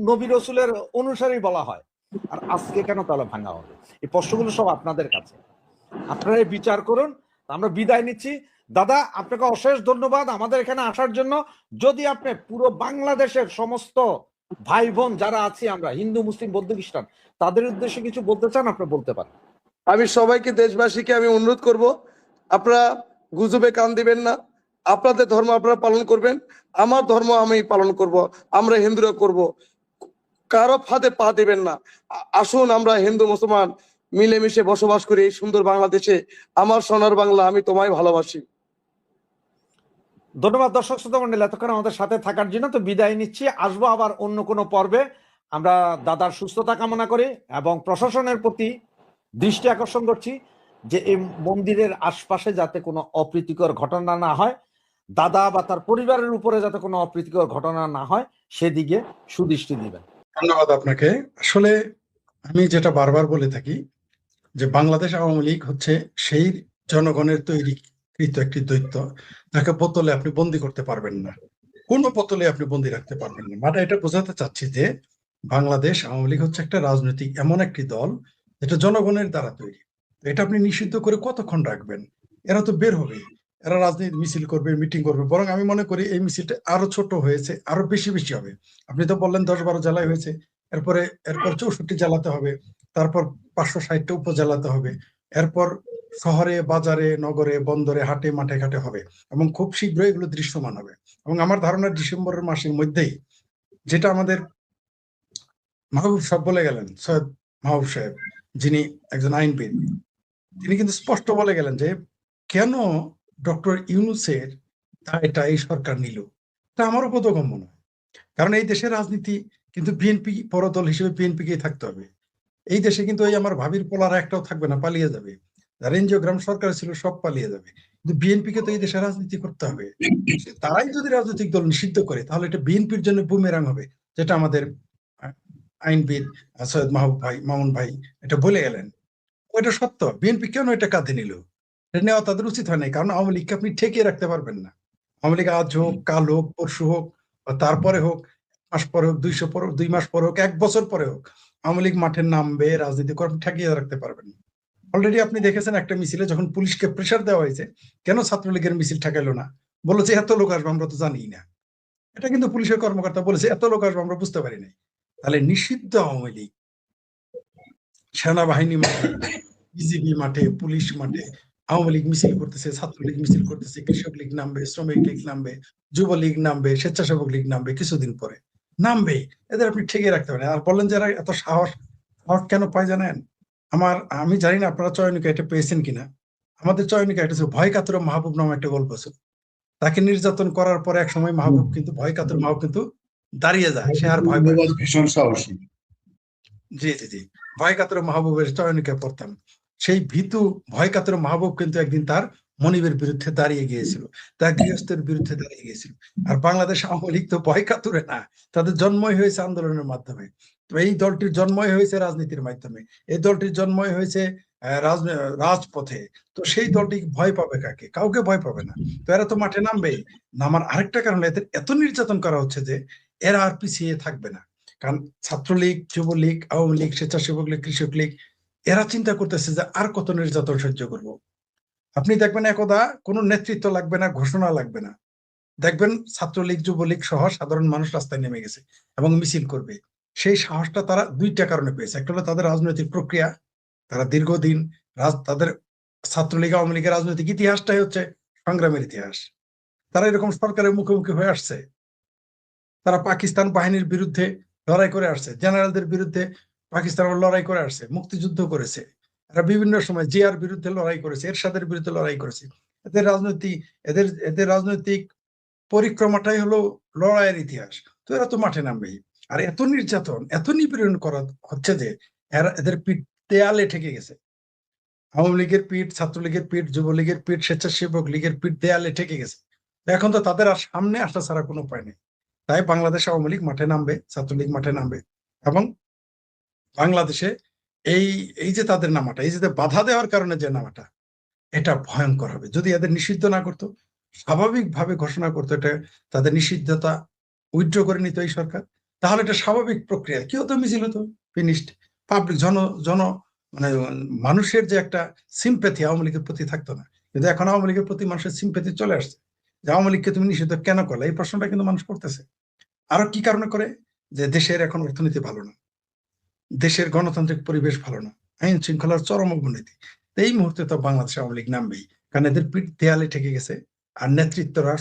S2: নবী রসুলের অনুসারী বলা হয়। আর আজকে কেন তাহলে ভাঙা হবে? এই প্রশ্নগুলো সব আপনাদের কাছে, আপনারাই বিচার করুন। আমরা বিদায় নিচ্ছি। দাদা, আপনাকে অশেষ ধন্যবাদ আমাদের এখানে আসার জন্য। যদি আপনি পুরো বাংলাদেশের সমস্ত ভাই বোন যারা আছি আমরা হিন্দু মুসলিম বৌদ্ধ খ্রিস্টান তাদের উদ্দেশ্যে কিছু বলতে চান, আপনি বলতে পারেন।
S3: আমি সবাইকে, দেশবাসীকে আমি অনুরোধ করব, আপনারা গুজবে কান দিবেন না, আপনাদের ধর্ম আপনারা পালন করবেন, আমার ধর্ম আমি পালন করব, আমরা হিন্দুরা করব, কারো ফাঁদে পা দিবেন না। আসুন আমরা হিন্দু মুসলমান মিলেমিশে বসবাস করি এই সুন্দর বাংলাদেশে। আমার সোনার বাংলা, আমি তোমায় ভালোবাসি।
S2: ধন্যবাদ দর্শক শ্রোতা মন্ডলী এতক্ষণ আমাদের সাথে থাকার জন্য। তো বিদায় নিচ্ছি, আসবো আবার অন্য কোনো পর্বে। আমরা দাদার সুস্থতা কামনা করি এবং প্রশাসনের প্রতি দৃষ্টি আকর্ষণ করছি যে এই মন্দিরের আশপাশে যাতে কোনো অপ্রীতিকর ঘটনা না হয়, দাদা বা তার পরিবারের উপরে যাতে কোনো অপ্রীতিকর ঘটনা না হয় সেদিকে সুদৃষ্টি দিবেন।
S1: ধন্যবাদ আপনাকে। আসলে আমি যেটা বারবার বলে থাকি যে বাংলাদেশ আওয়ামী লীগ হচ্ছে সেই জনগণের তৈরিকৃত একটি দৈত্য, যাকে বোতলে আপনি বন্দি করতে পারবেন না, কোনো বোতলে আপনি বন্দি রাখতে পারবেন না। মানে এটা বোঝাতে চাচ্ছি যে বাংলাদেশ আওয়ামী লীগ হচ্ছে একটা রাজনৈতিক এমন একটি দল যেটা জনগণের দ্বারা তৈরি। এটা আপনি নিষিদ্ধ করে কতক্ষণ রাখবেন? এরা তো বের হবে। এরা রাজনীতি মিছিল করবে, মিটিং করবে। বরং আমি মনে করি এই মিছিলটা আরো ছোট হয়েছে, আরো বেশি বেশি হবে। আপনি তো বললেন 10-12 জেলায় হয়েছে, এরপর 64 জেলাতে হবে, তারপর 560টা উপজেলাতে হবে, এরপর শহরে, বাজারে, নগরে, বন্দরে, হাটে, মাঠে ঘাটে হবে, এবং খুব শীঘ্রই এগুলো দৃশ্যমান হবে। এবং আমার ধারণা ডিসেম্বরের মাসের মধ্যেই, যেটা আমাদের মাহবুব সাহেব বলে গেলেন, সৈয়দ মাহবুব সাহেব, যিনি একজন আইনবিদ, তিনি কিন্তু স্পষ্ট বলে গেলেন যে কেন ডক্টর ইউনূসের দায়টা এই সরকার নিল। তা আমারও বোধগম্য নয়। কারণ এই দেশের রাজনীতি কিন্তু বিএনপি পরদল হিসেবে বিএনপিকেই থাকতে হবে। এই দেশে কিন্তু ওই আমার ভাবির পোলারা একটাও থাকবে না, পালিয়ে যাবে। যারা এনজিওগ্রাম সরকার ছিল সব পালিয়ে যাবে, কিন্তু বিএনপিকে তো এই দেশে রাজনীতি করতে হবে। তারাই যদি রাজনৈতিক দল নিষিদ্ধ করে, তাহলে এটা বিএনপির জন্য বুমেরাং হবে, যেটা আমাদের আইনবিদ সৈয়দ মাহবুব ভাই, মামুন ভাই এটা বলে গেলেন। ওইটা সত্য। বিএনপি কেন এটা কাঁধে নিল? এটা নেওয়া তাদের উচিত হয় নাই, কারণ আওয়ামী লীগকে আপনি ঠেকিয়ে রাখতে পারবেন না। আওয়ামী লীগ আজ হোক, কাল হোক, পরশু হোক, বা তারপরে হোক, 1 মাস পরে হোক, 2 মাস পরে হোক, 1 বছর পরে হোক, আওয়ামী লীগ মাঠে নামবে, রাজনীতি করে, আপনি ঠেকিয়ে রাখতে পারবেন না। অলরেডি আপনি দেখেছেন একটা মিছিলে যখন পুলিশকে প্রেশার দেওয়া হয়েছে, কেন ছাত্রলীগের মিছিল ঠেকাইলো না? বলেছে এত লোক আসবে, আমরা তো জানি না। এটা কিন্তু পুলিশের কর্মকর্তা বলেছে, এত লোক আসবে, আমরা বুঝতে পারি নাই। তাহলে নিষিদ্ধ আওয়ামী লীগ সেনাবাহিনী মাঠে, বিজিবি মাঠে, পুলিশ মাঠে আওয়ামী লীগ মিছিল করতেছে, ছাত্রলীগ মিছিল করতেছে, কৃষক লীগ নামবে, শ্রমিক লীগ নামবে, যুবলীগ নামবে, স্বেচ্ছাসেবক লীগ নামবে, কিছুদিন পরে নামবে। এদের আপনি ঠেকিয়ে রাখতে পারেন। আর বললেন যে এরা এত সাহস, সাহস কেন পায় জানেন? আমি জানি না আপনারা চয়নিকা এটা পেয়েছেন কিনা। আমাদের চয়নিকা এটা ছিল ভয় কাতর মাহবুব নামে একটা গল্প ছিল। তাকে নির্যাতন করার পরে এক সময় মাহবুব কিন্তু, ভয় কাতর মাহবুব কিন্তু দাঁড়িয়ে যায়, সে আর ভয় পায় না।
S4: ভীষণ সাহসী।
S1: জি জি জি, ভয় কাতর মাহবুবের চয়নিকায় পড়তাম। সেই ভীতু ভয় কাতর মাহবুব কিন্তু একদিন তার মনিবের বিরুদ্ধে দাঁড়িয়ে গিয়েছিল, তার গৃহস্থের বিরুদ্ধে দাঁড়িয়ে গিয়েছিল। আর বাংলাদেশ আওয়ামী লীগ তো ভয় কাতরে না, তাদের জন্মই হয়েছে আন্দোলনের মাধ্যমে। তো এই দলটির জন্মই হয়েছে রাজনীতির মাধ্যমে, এই দলটির জন্মই হয়েছে রাজপথে। তো সেই দলটি ভয় পাবে কাকে? কাউকে ভয় পাবে না। তো এরা তো মাঠে নামবেই। নামার আরেকটা কারণ, এদের এত নির্যাতন করা হচ্ছে যে এরা আর পিছিয়ে থাকবে না। কারণ ছাত্রলীগ, যুবলীগ, আওয়ামী লীগ, স্বেচ্ছাসেবক লীগ, কৃষক লীগ, এরা চিন্তা করতেছে যে আর কত নির্যাতন সহ্য করব। আপনি দেখবেন একদা কোনো নেতৃত্ব লাগবে না, ঘোষণা লাগবে না, দেখবেন ছাত্রলীগ, যুবলীগ সহ সাধারণ মানুষ রাস্তায় নেমে গেছে এবং মিছিল করবে। সেই সাহসটা তারা 2টা কারণে পেয়েছে। একটা হলো তাদের রাজনৈতিক প্রক্রিয়া, তারা দীর্ঘদিন তাদের ছাত্রলীগ, আওয়ামী লীগের রাজনৈতিক ইতিহাসটাই হচ্ছে সংগ্রামের ইতিহাস। তারা এরকম সরকারের মুখোমুখি হয়ে আসছে, তারা পাকিস্তান বাহিনীর বিরুদ্ধে লড়াই করে আসছে, জেনারেলদের বিরুদ্ধে পাকিস্তান লড়াই করে আসছে, মুক্তিযুদ্ধ করেছে, এরা বিভিন্ন সময় জিয়ার বিরুদ্ধে লড়াই করেছে, এরশাদের বিরুদ্ধে লড়াই করেছে। এদের রাজনৈতিক এদের এদের রাজনৈতিক পরিক্রমাটাই হলো লড়াইয়ের ইতিহাস। তো এরা তো মাঠে নামবেই। আর এত নির্যাতন, এত নিপীড়ন করা হচ্ছে যে এদের পিঠ দেয়ালে ঠেকে গেছে। আওয়ামী লীগের পিঠ, ছাত্রলীগের পিঠ, যুবলীগের পিঠ, স্বেচ্ছাসেবক লীগের পিঠ দেয়ালে ঠেকে গেছে। এখন তো তাদের আর সামনে আসা ছাড়া কোনো উপায় নেই। তাই বাংলাদেশ আওয়ামী লীগ মাঠে নামবে, ছাত্রলীগ মাঠে নামবে, এবং বাংলাদেশে এই এই যে তাদের নামাটা, এই যে বাধা দেওয়ার কারণে যে নামাটা, এটা ভয়ঙ্কর হবে। যদি এদের নিষিদ্ধ না করতো, স্বাভাবিকভাবে ঘোষণা করতো, এটা তাদের নিষিদ্ধতা উইথড্র করে নিত এই সরকার, তাহলে এটা স্বাভাবিক প্রক্রিয়া, কি হতো? মিছিল হতো, ফিনিশড। পাবলিক জন জন মানে মানুষের যে একটা সিম্প্যাথি আওয়ামী লীগের প্রতি থাকতো না। কিন্তু এখন আওয়ামী লীগের প্রতি মানুষের সিম্প্যাথি চলে আসছে, যে আওয়ামী লীগকে তুমি নিষিদ্ধ কেন করলে, এই প্রশ্নটা কিন্তু মানুষ করতেছে। আরো কি কারণে করে? যে দেশের এখন অর্থনীতি ভালো না, দেশের গণতান্ত্রিক পরিবেশ ভালো না, আইন শৃঙ্খলার চরম অবনতি। এই মুহূর্তে তো বাংলাদেশ আওয়ামী লীগ নামবেই, কারণ এদের পিঠ দেয়ালে ঠেকে গেছে। আর নেতৃত্বরা,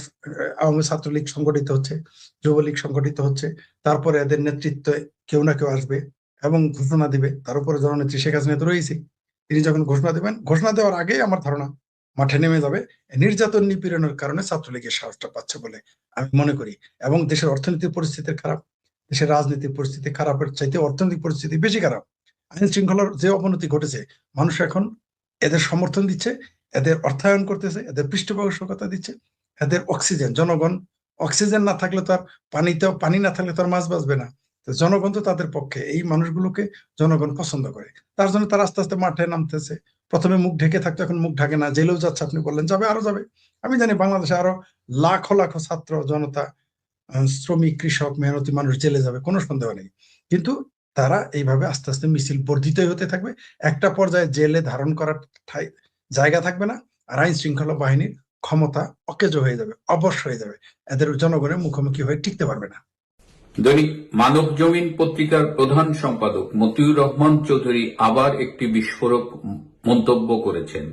S1: আওয়ামী ছাত্রলীগ সংগঠিত হচ্ছে, যুবলীগ সংগঠিত হচ্ছে, তারপরে এদের নেতৃত্বে কেউ না কেউ আসবে এবং ঘোষণা দিবে। তার উপরে জননেত্রী শেখ হাসিনা তো রয়েছে, তিনি যখন ঘোষণা দেবেন, ঘোষণা দেওয়ার আগেই আমার ধারণা মাঠে নেমে যাবে। নির্যাতন নিপীড়নের কারণে ছাত্রলীগের সাহসটা পাচ্ছে বলে আমি মনে করি। এবং দেশের অর্থনৈতিক পরিস্থিতি খারাপ, দেশের রাজনৈতিক পরিস্থিতি খারাপের চাইতে অর্থনৈতিক পরিস্থিতি বেশি খারাপ। আইন শৃঙ্খলার যে অবনতি ঘটেছে, মানুষ এখন এদের সমর্থন দিচ্ছে, এদের অর্থায়ন করতেছে, এদের পৃষ্ঠপোষকতা দিচ্ছে, এদের অক্সিজেন। জনগণ অক্সিজেন না থাকলে তো আর পানি না থাকলে তো আর মাছ বাঁচবে না। তো জনগণ তো তাদের পক্ষে, এই মানুষগুলোকে জনগণ পছন্দ করে। তার জন্য তারা আস্তে আস্তে মাঠে নামতেছে। প্রথমে মুখ ঢেকে থাকতো, এখন মুখ ঢাকে না, জেলেও যাচ্ছে। আপনি বললেন যাবে, আরো যাবে। আমি জানি বাংলাদেশে আরো লাখো লাখো ছাত্র জনতা, শ্রমিক, কৃষক, মেহনতি মানুষ জেলে যাবে, কোনো সন্দেহ নেই। কিন্তু তারা এইভাবে আস্তে আস্তে মিছিল বর্ধিতই হতে থাকবে। একটা পর্যায়ে জেলে ধারণ করার জায়গা থাকবে না, আর আইন শৃঙ্খলা বাহিনীর ক্ষমতা অকেজো হয়ে যাবে, অবশ হয়ে যাবে। এদের জনগণের মুখোমুখি হয়ে টিকতে পারবে না।
S4: দৈনিক মানব জমিন পত্রিকার প্রধান সম্পাদক মতিউর রহমান চৌধুরী আবার একটি বিস্ফোরক মন্তব্য করেছেন।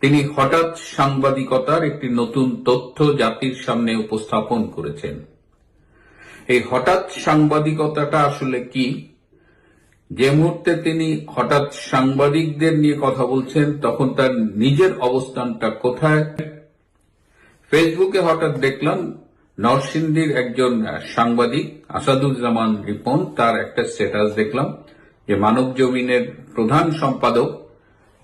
S4: তিনি হঠাৎ সাংবাদিকতার একটি নতুন তথ্য জাতির সামনে উপস্থাপন করেছেন। এই হঠাৎ সাংবাদিকতাটা আসলে কি? যে মুহূর্তে তিনি হঠাৎ সাংবাদিকদের নিয়ে কথা বলছেন, তখন তার নিজের অবস্থানটা কোথায়? ফেসবুকে হঠাৎ দেখলাম নরসিংদীর একজন সাংবাদিক আসাদুজ্জামান রিপন, তার একটা স্ট্যাটাস দেখলাম যে মানব জমিনের প্রধান সম্পাদক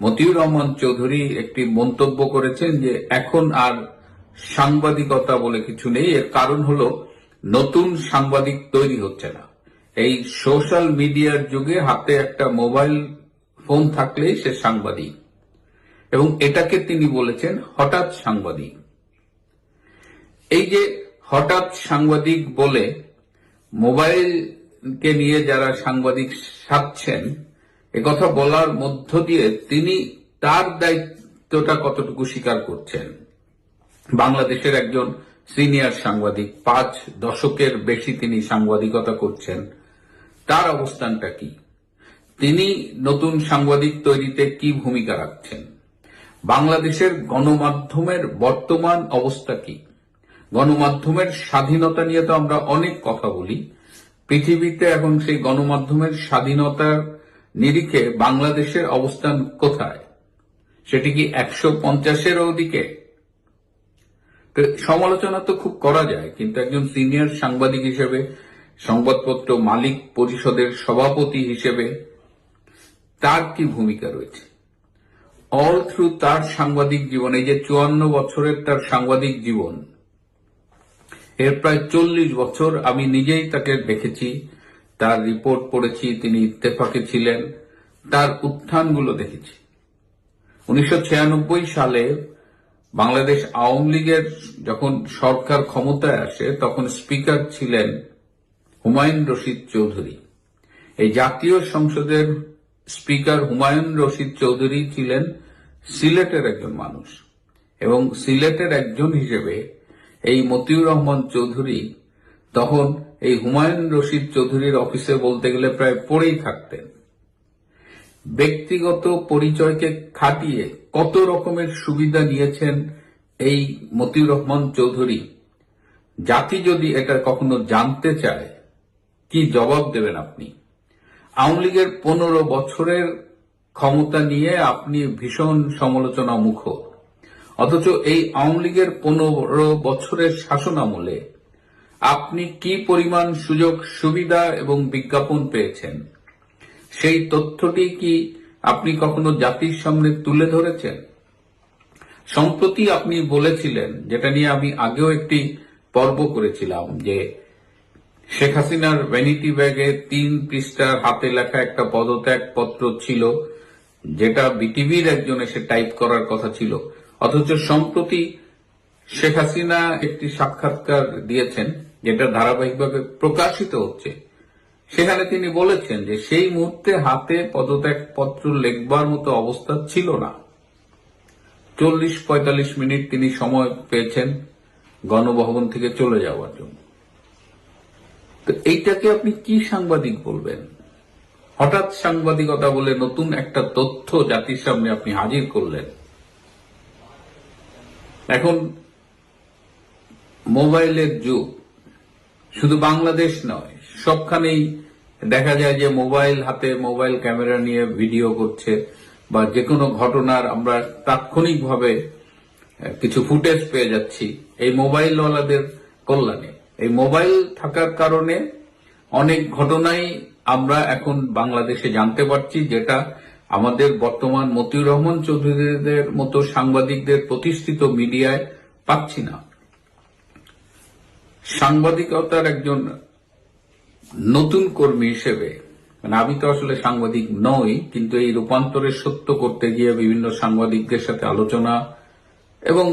S4: মতিউর রহমান চৌধুরী একটি মন্তব্য করেছেন যে এখন আর সাংবাদিকতা বলে কিছু নেই। এর কারণ হলো নতুন সাংবাদিক তৈরি হচ্ছে না। এই সোশ্যাল মিডিয়ার যুগে হাতে একটা মোবাইল ফোন থাকলেই সে সাংবাদিক, এবং এটাকে তিনি বলেছেন হঠাৎ সাংবাদিক। এই যে হঠাৎ সাংবাদিক বলে মোবাইলকে নিয়ে যারা সাংবাদিক সাজছেন, একথা বলার মধ্য দিয়ে তিনি তার দায়িত্বটা কতটুকু স্বীকার করছেন। বাংলাদেশের একজন সিনিয়র সাংবাদিক, 5 দশকের বেশি তিনি সাংবাদিকতা করছেন, তার অবস্থানটা কি? তিনি নতুন সাংবাদিক তৈরিতে কি ভূমিকা রাখছেন? বাংলাদেশের গণমাধ্যমের বর্তমান অবস্থা কি? গণমাধ্যমের স্বাধীনতা নিয়ে তো আমরা অনেক কথা বলি। পৃথিবীতে এখন সেই গণমাধ্যমের স্বাধীনতার নিরিখে বাংলাদেশের অবস্থান কোথায়? সেটি কি 150-এর ওদিকে? সমালোচনা তো খুব করা যায়, কিন্তু একজন সিনিয়র সাংবাদিক হিসেবে, সংবাদপত্র মালিক পরিষদের সভাপতি হিসেবে তার কি ভূমিকা রয়েছে? অল থ্রু তার সাংবাদিক জীবন, এই যে 54 বছরের তার সাংবাদিক জীবন, এর প্রায় 40 বছর আমি নিজেই তাকে দেখেছি, তার রিপোর্ট পড়েছি, তিনি ইত্তেফাকে ছিলেন, তার উত্থানগুলো দেখেছি। 1996 সালে বাংলাদেশ আওয়ামী লীগের যখন সরকার ক্ষমতায় আসে, তখন স্পিকার ছিলেন হুমায়ুন রশিদ চৌধুরী। এই জাতীয় সংসদের স্পিকার হুমায়ুন রশিদ চৌধুরী ছিলেন সিলেটের একজন মানুষ, এবং সিলেটের একজন হিসেবে এই মতিউর রহমান চৌধুরী তখন এই হুমায়ুন রশিদ চৌধুরীর অফিসে বলতে গেলে প্রায় পড়েই থাকতেন। ব্যক্তিগত পরিচয়কে খাটিয়ে কত রকমের সুবিধা নিয়েছেন এই মতিউর রহমান চৌধুরী। জাতি যদি এটা কখনো জানতে চায়, কি জবাব দেবেন আপনি? আওয়ামী লীগের 15 বছরের ক্ষমতা নিয়ে আপনি ভীষণ সমালোচনা মুখর, অথচ এই আওয়ামী লীগের 15 বছরের শাসন আমলে আপনি কি পরিমাণ সুযোগ সুবিধা এবং বিজ্ঞাপন পেয়েছেন, সেই তথ্যটি কি আপনি কখনো জাতির সামনে তুলে ধরেছেন? সম্প্রতি আপনি বলেছিলেন, যেটা নিয়ে আমি আগেও একটি পর্ব করেছিলাম, যে শেখ হাসিনার ভ্যানিটি ব্যাগে 3 পৃষ্ঠার হাতে লেখা একটা পদত্যাগ পত্র ছিল, যেটা বিটিভির একজন এসে টাইপ করার কথা ছিল, অথচ সম্প্রতি শেখ হাসিনা একটি সাক্ষাৎকার দিয়েছেন যেটা ধারাবাহিকভাবে প্রকাশিত হচ্ছে। সেখানে তিনি বলেছেন যে সেই মুহূর্তে হাতে পদত্যাগ পত্র লেখবার মতো অবস্থা ছিল না। 40-45 মিনিট তিনি সময় পেয়েছেন গণভবন থেকে চলে যাওয়ার জন্য। তো এইটাকে আপনি কি সাংবাদিক বলবেন? হঠাৎ সাংবাদিকতা বলে নতুন একটা তথ্য জাতির সামনে আপনি হাজির করলেন। এখন মোবাইলের যুগ, শুধু বাংলাদেশ নয়, সবখানেই দেখা যায় যে মোবাইল হাতে, মোবাইল ক্যামেরা নিয়ে ভিডিও করছে, বা যে কোনো ঘটনার আমরা তাৎক্ষণিকভাবে কিছু ফুটেজ পেয়ে যাচ্ছি এই মোবাইলওয়ালাদের কল্যাণে। এই মোবাইল থাকার কারণে অনেক ঘটনাই আমরা এখন বাংলাদেশে জানতে পারছি, যেটা আমাদের বর্তমান মতিউর রহমান চৌধুরীদের মতো সাংবাদিকদের প্রতিষ্ঠিত মিডিয়ায় পাচ্ছি না। সাংবাদিকতার একজন নতুন কর্মী হিসেবে, মানে আমি তো আসলে সাংবাদিক নই, কিন্তু এই রূপান্তরের সত্য করতে গিয়ে বিভিন্ন সাংবাদিকদের সাথে আলোচনা এবং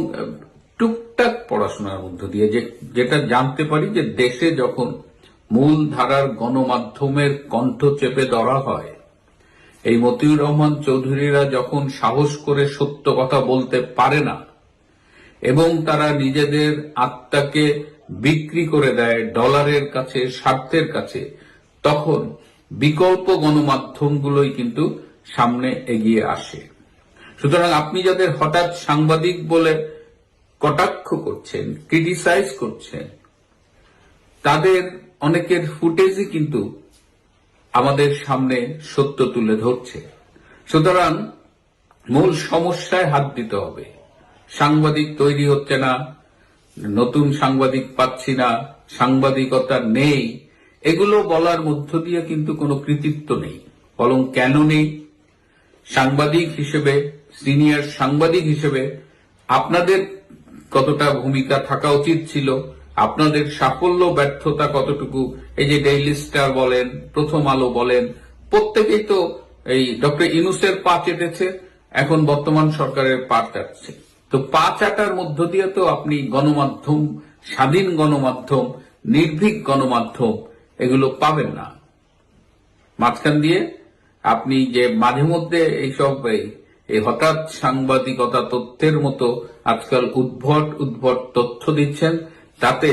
S4: টুকটাক পড়াশোনার মধ্য দিয়ে যেটা জানতে পারি, যে দেশে যখন মূল ধারার গণমাধ্যমের কণ্ঠ চেপে ধরা হয়, এই মতিউর রহমান চৌধুরীরা যখন সাহস করে সত্য কথা বলতে পারে না, এবং তারা নিজেদের আত্মাকে বিক্রি করে দেয় ডলারের কাছে, স্বার্থের কাছে, তখন বিকল্প গণমাধ্যমগুলোই কিন্তু সামনে এগিয়ে আসে। সুতরাং আপনি যাদের হঠাৎ সাংবাদিক বলে কটাক্ষ করছেন, ক্রিটিসাইজ করছেন, তাদের অনেকের ফুটেজই কিন্তু আমাদের সামনে সত্য তুলে ধরছে। সুতরাং মূল সমস্যায় হাত দিতে হবে। সাংবাদিক তৈরি হচ্ছে না, নতুন সাংবাদিক পাচ্ছি না, সাংবাদিকতা নেই, এগুলো বলার মধ্য দিয়ে কিন্তু কোনো কৃতিত্ব নেই। বরং কেন নেই? সাংবাদিক হিসেবে, সিনিয়র সাংবাদিক হিসেবে আপনাদের কতটা ভূমিকা থাকা উচিত ছিল, আপনাদের সাফল্য ব্যর্থতা কতটুকু, এই যে ডেইলি স্টার বলেন, প্রথম আলো বলেন, প্রত্যেকেই তো এই ডক্টর ইউনূসের পা চেটেছে, এখন বর্তমান সরকারের পা চাটছে। তো পা চাটার মধ্য দিয়ে তো আপনি গণমাধ্যম, স্বাধীন গণমাধ্যম, নির্ভীক গণমাধ্যম এগুলো পাবেন না। মাঝখান দিয়ে আপনি যে মাঝে মধ্যে এইসব এই হঠাৎ সাংবাদিকতা তথ্যের মতো আজকাল উদ্ভট তথ্য দিচ্ছেন, তাতে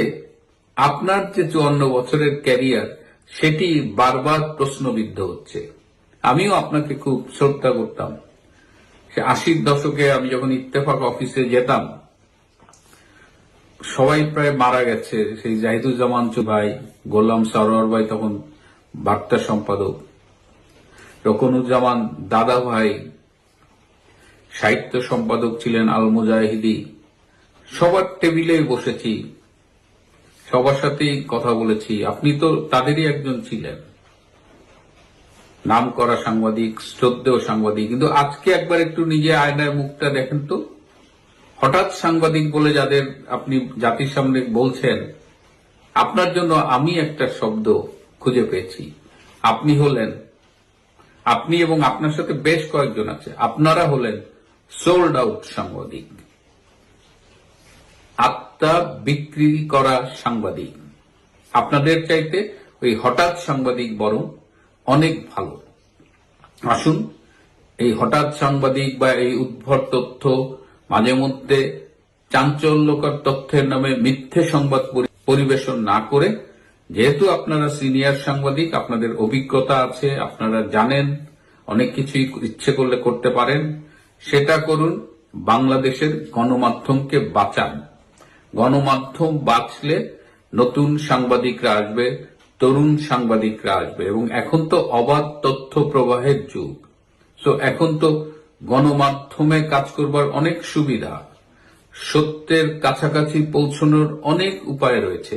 S4: আপনার যে 54 বছরের ক্যারিয়ার সেটি বারবার প্রশ্নবিদ্ধ হচ্ছে। আমিও আপনাকে খুব শ্রদ্ধা করতাম। 80-র দশকে আমি যখন ইত্তেফাক অফিসে যেতাম, সবাই প্রায় মারা গেছে। সেই জাহিদুজ্জামান ভাই, গোলাম সরোয়ার ভাই তখন বার্তা সম্পাদক, রকনুজ্জামান দাদা ভাই সাহিত্য সম্পাদক ছিলেন, আল মুজাহিদি, সবার টেবিলে বসেছি, সবার সাথেই কথা বলেছি। আপনি তো তাদেরই একজন ছিলেন, নাম করা সাংবাদিক, শ্রদ্ধেয় সাংবাদিক। কিন্তু আজকে একবার একটু নিজে আয়নায় মুখটা দেখেন তো। হঠাৎ সাংবাদিক বলে যাদের আপনি জাতির সামনে বলছেন, আপনার জন্য আমি একটা শব্দ খুঁজে পেয়েছি। আপনি এবং আপনার সাথে বেশ কয়েকজন আছে, আপনারা হলেন সোল্ড আউট সাংবাদিক, আত্মা বিক্রি করা সাংবাদিক। আপনাদের চাইতে ওই হঠাৎ সাংবাদিক বরং অনেক ভালো। আসুন এই হঠাৎ সাংবাদিক বা এই উদ্ভট তথ্য, মাঝে মধ্যে চাঞ্চল্যকর তথ্যের নামে মিথ্যে সংবাদ পরিবেশন না করে, যেহেতু আপনারা সিনিয়র সাংবাদিক, আপনাদের অভিজ্ঞতা আছে, আপনারা জানেন অনেক কিছুই ইচ্ছে করলে করতে পারেন, সেটা করুন। বাংলাদেশের গণমাধ্যমকে বাঁচান। গণমাধ্যম বাঁচলে নতুন সাংবাদিকরা আসবে, তরুণ সাংবাদিকরা আসবে, এবং এখন তো অবাধ তথ্য প্রবাহের যুগ। সো এখন তো গণমাধ্যমে কাজ করবার অনেক সুবিধা, সত্যের কাছাকাছি পৌঁছানোর অনেক উপায় রয়েছে,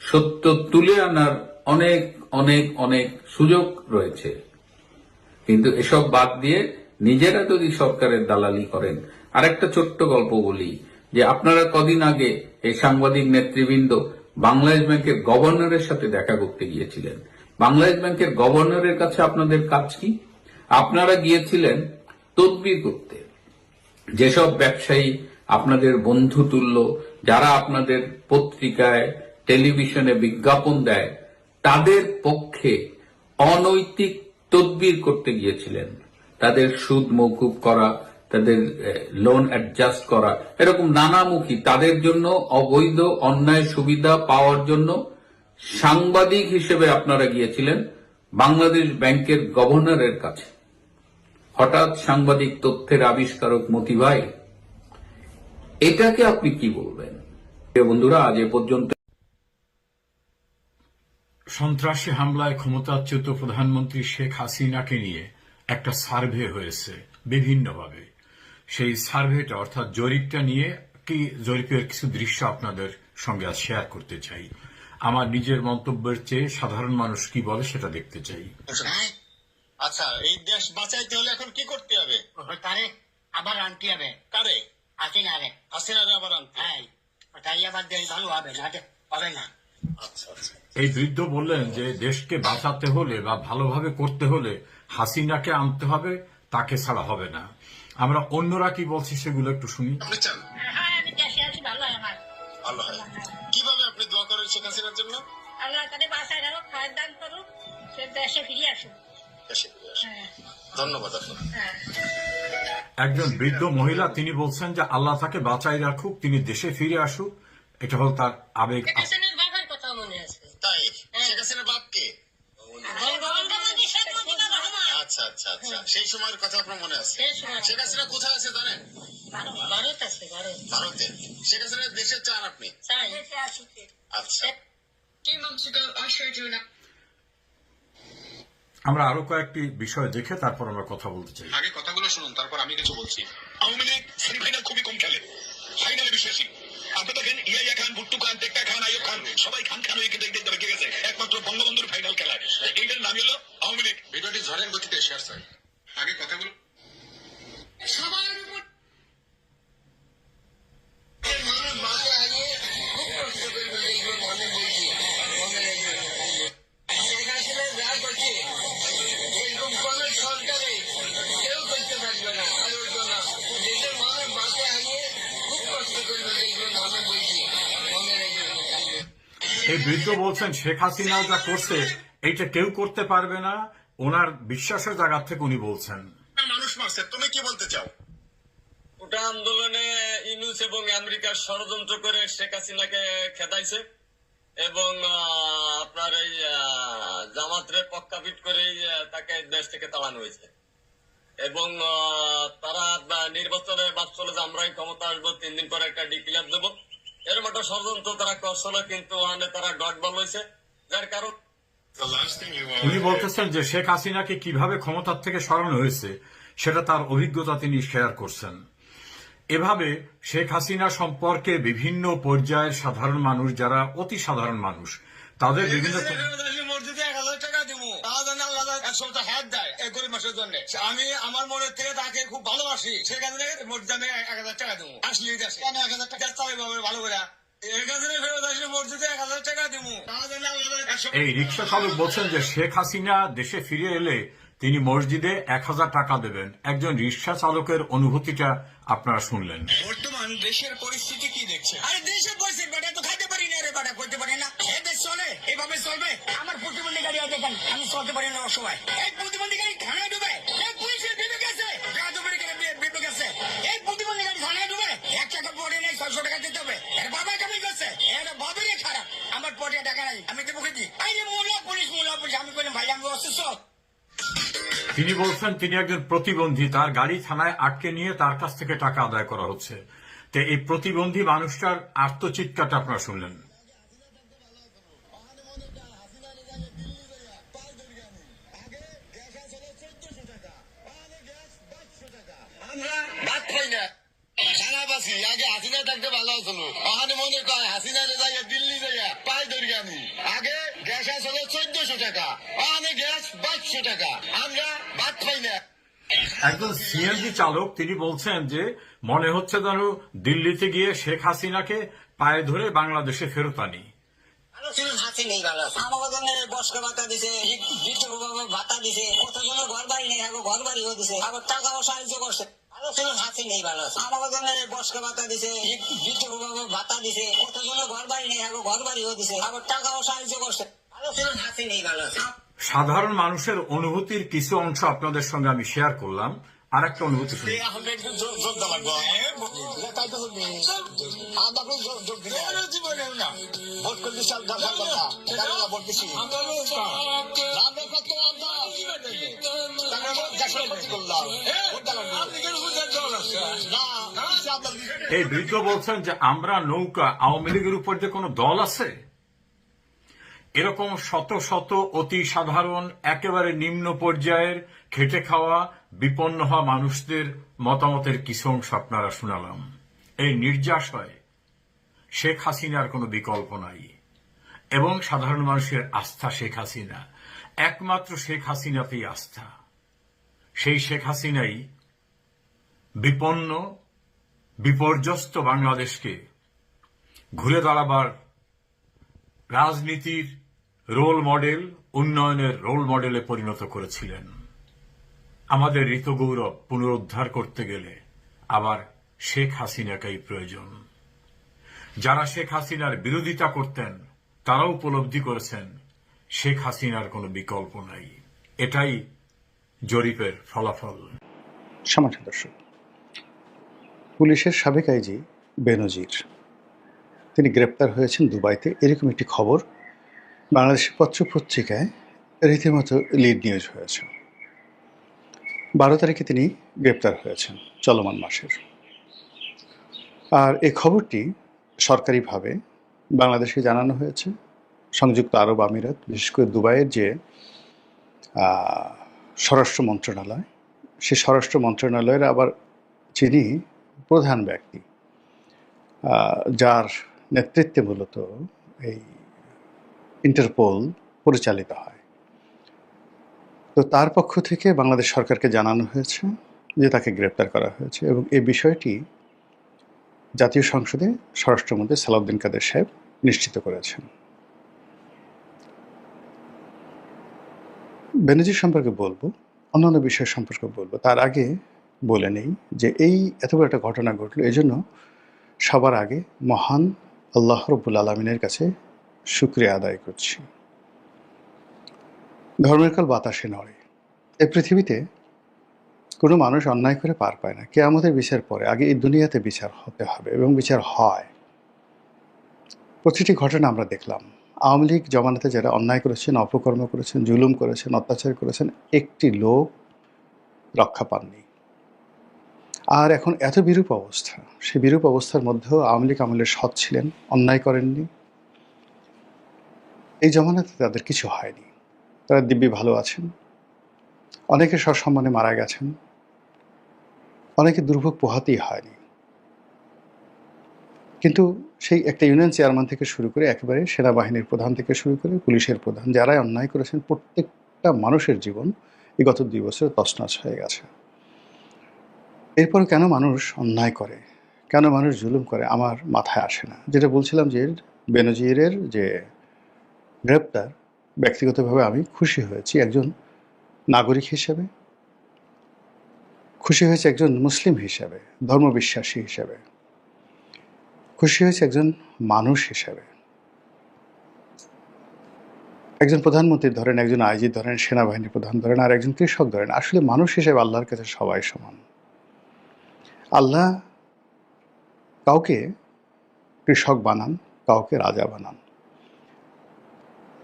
S4: সত্য তুলে আনার অনেক অনেক অনেক সুযোগ রয়েছে। কিন্তু এসব বাদ দিয়ে নিজেরা যদি সরকারের দালালি করেন। আরেকটা ছোট্ট গল্প বলি, যে আপনারা কদিন আগে এই সাংবাদিক নেতৃবৃন্দ বাংলাদেশ ব্যাংকের গভর্নরের সাথে দেখা করতে গিয়েছিলেন। বাংলাদেশ ব্যাংকের গভর্নরের কাছে আপনাদের কাজ কি? আপনারা গিয়েছিলেন তদবির করতে। যেসব ব্যবসায়ী আপনাদের বন্ধু তুল্য, যারা আপনাদের পত্রিকায়, টেলিভিশনে বিজ্ঞাপন দেয়, তাদের পক্ষে অনৈতিক তদবির করতে গিয়েছিলেন। তাদের সুদ মওকুফ করা, তাদের লোন অ্যাডজাস্ট করা, এরকম নানামুখী তাদের জন্য অবৈধ অন্যায় সুবিধা পাওয়ার জন্য সাংবাদিক হিসেবে আপনারা গিয়েছিলেন বাংলাদেশ ব্যাংকের গভর্নরের কাছে। হঠাৎ সাংবাদিক তথ্যের আবিষ্কারক মতি ভাই, এটাকে আপনি কি বলবেন? বন্ধুরা, আজ এ পর্যন্ত।
S5: সন্ত্রাসী হামলায় ক্ষমতাচ্যুত প্রধানমন্ত্রী শেখ হাসিনাকে নিয়ে একটা সার্ভে হয়েছে বিভিন্নভাবে। সেই সার্ভেটা অর্থাৎ জরিপটা নিয়ে জরিপের কিছু দৃশ্য আপনাদের সঙ্গে আজ শেয়ার করতে চাই। আমার নিজের মন্তব্যের চেয়ে সাধারণ মানুষ কি বলে সেটা দেখতে চাই।
S6: আচ্ছা, এই দেশ বাঁচাইতে হলে এখন কি করতে হবে?
S7: তারে আবার আনতে হবে।
S6: কারে?
S7: হাসিনারে।
S6: হাসিনারে আবার আনতে হবে?
S7: হ্যাঁ, ওটাই আবার দেশ ভালো হবে না, হবে না।
S6: আচ্ছা আচ্ছা।
S5: এই বৃদ্ধ বললেন যে দেশকে বাঁচাতে হলে বা ভালোভাবে করতে হলে হাসিনাকে আনতে হবে, তাকে ছাড়া হবে না। আমরা অন্যরা কি বলছি সেগুলো একটু শুনি।
S6: আপনি চান
S7: হ্যাঁ, আমি দেশে আছি, ভালো হয় আমার।
S6: ভালো হয়। কিভাবে আপনি দোয়া করেন শেখ হাসিনার জন্য?
S7: আল্লাহ তাদের বাসায় রাখুক, খায়ের দান করুক, সে দেশে ফিরে আসুক।
S6: দেশে ফিরে আসুন।
S7: হ্যাঁ
S6: ধন্যবাদ আপনার।
S7: হ্যাঁ।
S5: একজন বৃদ্ধ মহিলা তিনি বলছেন যে আল্লাহ তাকে বাঁচাই রাখুক, তিনি দেশে ফিরে আসুক, এটা হল তার আবেগ।
S7: হাসিনার বাবার কথা মনে আছে।
S6: তাই শেখ হাসিনার বাপ কে?
S7: বঙ্গবন্ধু শেখ মুজিবুর রহমান।
S6: আচ্ছা আচ্ছা আচ্ছা, সেই সময়ের কথা আপনার মনে আছে?
S7: সেই সময়।
S6: শেখ হাসিনা কোথায় আছে জানেন?
S7: ভারত আছে, ভারত।
S6: ভারতে। শেখ হাসিনা দেশে চান আপনি?
S7: চাই।
S6: আচ্ছা,
S5: আমরা আরো কয়েকটি বিষয় দেখে তারপর আমরা কথা বলতে চাই।
S6: আগে কথাগুলো শুনুন, তারপর আমি কিছু বলছি। আওয়ামী লীগ সেমিফাইনাল খুবই কম খেলে, ফাইনালে বিশ্বাসী। আপনি দেখেন ইয়াইয়া খান, ভুট্টু খান, টেক্কা খান, আইয়ুব খান, সবাই খান খান হয়ে দেখতে দেখে গেছে একমাত্র বঙ্গবন্ধুর ফাইনাল খেলায়। এইটার নাম হলো আওয়ামী লীগ। ভিডিওটি ঝড়ের গতিতে শেয়ার চাই। আগে কথাগুলো সবার উপর
S5: এই বৃদ্ধ বলছেন শেখ হাসিনা যা করছে এইটা কেউ করতে পারবে না, ওনার বিশ্বাসের জায়গা থেকে উনি বলছেন।
S6: মানুষ মারছে, তুমি কি বলতে চাও?
S8: ওটা আন্দোলনে ইউনুস এবং আমেরিকার ষড়যন্ত্র করে শেখ হাসিনাকে খেদাইছে এবং আপনার এই জামাতরে পক্ষাপিট করেই তাকে দেশ থেকে তাড়ানো হয়েছে এবং তারা নির্বাচনে বাচ্চলে যে আমরাই ক্ষমতা আসবো, 3 দিন পরে একটা ডিক্লেয়ার দেবো, এরকম একটা ষড়যন্ত্র তারা করছিল, কিন্তু ওখানে তারা ডট বল হয়েছে, যার কারণ
S5: উনি বলতেছেন যে শেখ হাসিনাকে কিভাবে ক্ষমতার থেকে সরানো হয়েছে সেটা তার অভিজ্ঞতা তিনি শেয়ার করছেন। এভাবে শেখ হাসিনা সম্পর্কে বিভিন্ন পর্যায়ের সাধারণ মানুষ, যারা অতি সাধারণ মানুষ, তাদের বিভিন্ন
S8: মসজিদে 1000 টাকা দিব, তারা জানে আল্লাহ এক সপ্তাহ হাত দেয় এই গরিব মাসের জন্য। আমি আমার মনের থেকে তাকে খুব ভালোবাসি, সেখানে মসজিদে আমি 1000 টাকা দেবো। আসলে দেশে কেন 1000 টাকা চালাই ভালো করে
S5: এই রিক্সা চালক বলছেন যে শেখ হাসিনা দেশে ফিরে এলে তিনি মসজিদে 1000 টাকা দেবেন। একজন রিক্সা চালকের অনুভূতিটা আপনারা শুনলেন।
S6: বর্তমান দেশের পরিস্থিতি কি দেখছে?
S7: আরে দেশের পরিস্থিতি বেটা তো খাইতে পারি না রে, বেটা করতে পারি না। এ দেশ চলে, এভাবে চলবে? আমার প্রতিবন্ধী গাড়ি আছে, দেখেন আমি চলতে পারি না অসহায়। এই প্রতিবন্ধী গাড়ি থানায় ডুবে, এই পুলিশের বিবেক আছে, বিবেক আছে। এই প্রতিবন্ধী গাড়ি থানায় ডুবে, 1 টাকা পড়ে নেই, 600 টাকা দিতে হবে। এর বাবা কামি করছে, এর বাবারই খারাপ। আমার পড়ে টাকা নাই, আমি দেবো কি? এই যে মোল্লা পুলিশ, আমি বললাম ভাই আমি অসুস্থ।
S5: তিনি বলছেন তিনি একজন প্রতিবন্ধী, তার গাড়ি থানায় আটকে নিয়ে তার কাছ থেকে টাকা আদায় করা হচ্ছে। তো এই প্রতিবন্ধী মানুষটার আর্তচিৎকারটা আপনারা শুনলেন।
S6: আমরা ভাত খাই না, খানা বাসি। আগে হাসিনা থাকতে ভালো হতো, ওখানে মনে কয় হাসিনা যাইয়া দিল্লি যাইয়া পায় দরগানি। আগে গ্যাস আসলে 1400 টাকা, ওখানে গ্যাস 2200 টাকা। আমরা ভাত খাই না।
S5: একজন সিএনজি চালক তিনি বলছেন যে মনে হচ্ছে যেন দিল্লিতে গিয়ে শেখ হাসিনাকে পায়ে ধরে বাংলাদেশে ফেরত আনি।
S7: হাসি নেই ভালো, আমাকে জন্য বস্ক ভাতা দিছে, ভাতা দিছে, কতজন ঘর বাড়ি নেই, ঘর বাড়িও দিছে, আবার টাকাও সাহায্য করছে। হাসি নেই ভালো, আমাকে জন্য বস্ক ভাতা দিছে, ভাতা দিছে, কতজন ঘর বাড়ি নেই, ঘর বাড়িও দিছে, আবার টাকাও সাহায্য করছে। হাসি নেই ভালো।
S5: সাধারণ মানুষের অনুভূতির কিছু অংশ আপনাদের সঙ্গে আমি শেয়ার করলাম। আর একটা অনুভূতি শুনি। এই বৃদ্ধ বলছেন যে আমরা নৌকা, আওয়ামী লীগের উপর যে কোনো দল আছে? এরকম শত শত অতি সাধারণ একেবারে নিম্ন পর্যায়ের খেটে খাওয়া বিপন্ন হওয়া মানুষদের মতামতের কিছু অংশ আপনারা শোনালাম। এই নির্যাসয় শেখ হাসিনার কোনো বিকল্প নাই এবং সাধারণ মানুষের আস্থা শেখ হাসিনা, একমাত্র শেখ হাসিনাতেই আস্থা। সেই শেখ হাসিনাই বিপন্ন বিপর্যস্ত বাংলাদেশকে ঘুরে দাঁড়াবার রাজনীতির রোল মডেল, উন্নয়নের রোল মডেলে পরিণত করেছিলেন। আমাদের ঋতগৌরব পুনরুদ্ধার করতে গেলে আবার শেখ হাসিনাকেই প্রয়োজন। যারা শেখ হাসিনার বিরোধিতা করতেন তারাও উপলব্ধি করেছেন শেখ হাসিনার কোনো বিকল্প নাই। এটাই জরিপের ফলাফল।
S9: সমাজ দর্শক, পুলিশের সাবেক আইজি বেনজির তিনি গ্রেপ্তার হয়েছেন দুবাইতে, এরকম একটি খবর বাংলাদেশের পত্রপত্রিকায় রীতিমতো লিড নিউজ হয়েছে। 12 তারিখে তিনি গ্রেপ্তার হয়েছেন চলমান মাসের। আর এই খবরটি সরকারিভাবে বাংলাদেশকে জানানো হয়েছে। সংযুক্ত আরব আমিরাত, বিশেষ করে দুবাইয়ের যে স্বরাষ্ট্র মন্ত্রণালয়, সেই স্বরাষ্ট্র মন্ত্রণালয়ের আবার যিনি প্রধান ব্যক্তি, যার নেতৃত্বে মূলত এই ইন্টারপোল পরিচালিত হয়, তো তার পক্ষ থেকে বাংলাদেশ সরকারকে জানানো হয়েছে যে তাকে গ্রেপ্তার করা হয়েছে, এবং এই বিষয়টি জাতীয় সংসদে স্বরাষ্ট্রমন্ত্রী সালাউদ্দিন কাদের সাহেব নিশ্চিত করেছেন। বেনজির সম্পর্কে বলবো, অন্যান্য বিষয় সম্পর্কে বলবো, তার আগে বলে নেই যে এই এত বড় একটা ঘটনা ঘটলো, এই জন্য সবার আগে মহান আল্লাহ রব্বুল আলমিনের কাছে শুকরিয়া আদায় করছি। ধর্মের কাল বাতাসে নড়ে। এই পৃথিবীতে কোনো মানুষ অন্যায় করে পার পায় না। কিয়ামতের বিচার পরে আগে এই দুনিয়াতে বিচার হতে হবে, এবং বিচার হয়। প্রতিটি ঘটনা আমরা দেখলাম। আওয়ামী লীগ জমানাতে যারা অন্যায় করেছেন, অপকর্ম করেছেন, জুলুম করেছেন, অত্যাচার করেছেন, একটি লোক রক্ষা পাননি। আর এখন এত বিরূপ অবস্থা, সেই বিরূপ অবস্থার মধ্যেও আওয়ামী লীগ আমলের সৎ ছিলেন, অন্যায় করেননি। এই জমানাতে তাদের কিছু হয়নি, তারা দিব্যি ভালো আছেন। অনেকে সসম্মানে মারা গেছেন, অনেকে দুর্ভোগ পোহাতেই হয়নি। কিন্তু সেই একটা ইউনিয়ন চেয়ারম্যান থেকে শুরু করে একেবারে সেনাবাহিনীর প্রধান থেকে শুরু করে পুলিশের প্রধান, যারাই অন্যায় করেছেন, প্রত্যেকটা মানুষের জীবন এই গত 2 বছরে তছনছ হয়ে গেছে। এরপর কেন মানুষ অন্যায় করে, কেন মানুষ জুলুম করে, আমার মাথায় আসে না। যেটা বলছিলাম যে বেনজিরের যে গ্রেপ্তার, ব্যক্তিগতভাবে আমি খুশি হয়েছি একজন নাগরিক হিসেবে, খুশি হয়েছে একজন মুসলিম হিসেবে, ধর্মবিশ্বাসী হিসেবে, খুশি হয়েছে একজন মানুষ হিসেবে। একজন প্রধানমন্ত্রী ধরেন, একজন আইজি ধরেন, সেনাবাহিনীর প্রধান ধরেন, আর একজন কৃষক ধরেন, আসলে মানুষ হিসেবে আল্লাহর কাছে সবাই সমান। আল্লাহ কাউকে কৃষক বানান, কাউকে রাজা বানান,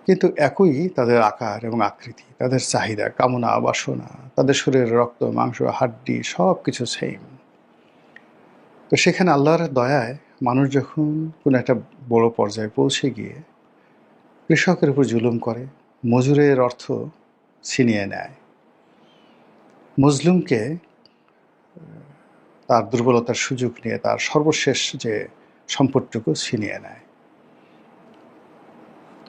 S9: কিন্তু একই তাদের আকার এবং আকৃতি, তাদের চাহিদা, কামনা, বাসনা, তাদের শরীরের রক্ত, মাংস, হাড্ডি সব কিছু সেম। তো সেখানে আল্লাহর দয়ায় মানুষ যখন কোনো একটা বড় পর্যায়ে পৌঁছে গিয়ে কৃষকের উপর জুলুম করে, মজুরের অর্থ ছিনিয়ে নেয়, মজলুমকে তার দুর্বলতার সুযোগ নিয়ে তার সর্বশেষ যে সম্পদটুকু ছিনিয়ে নেয়,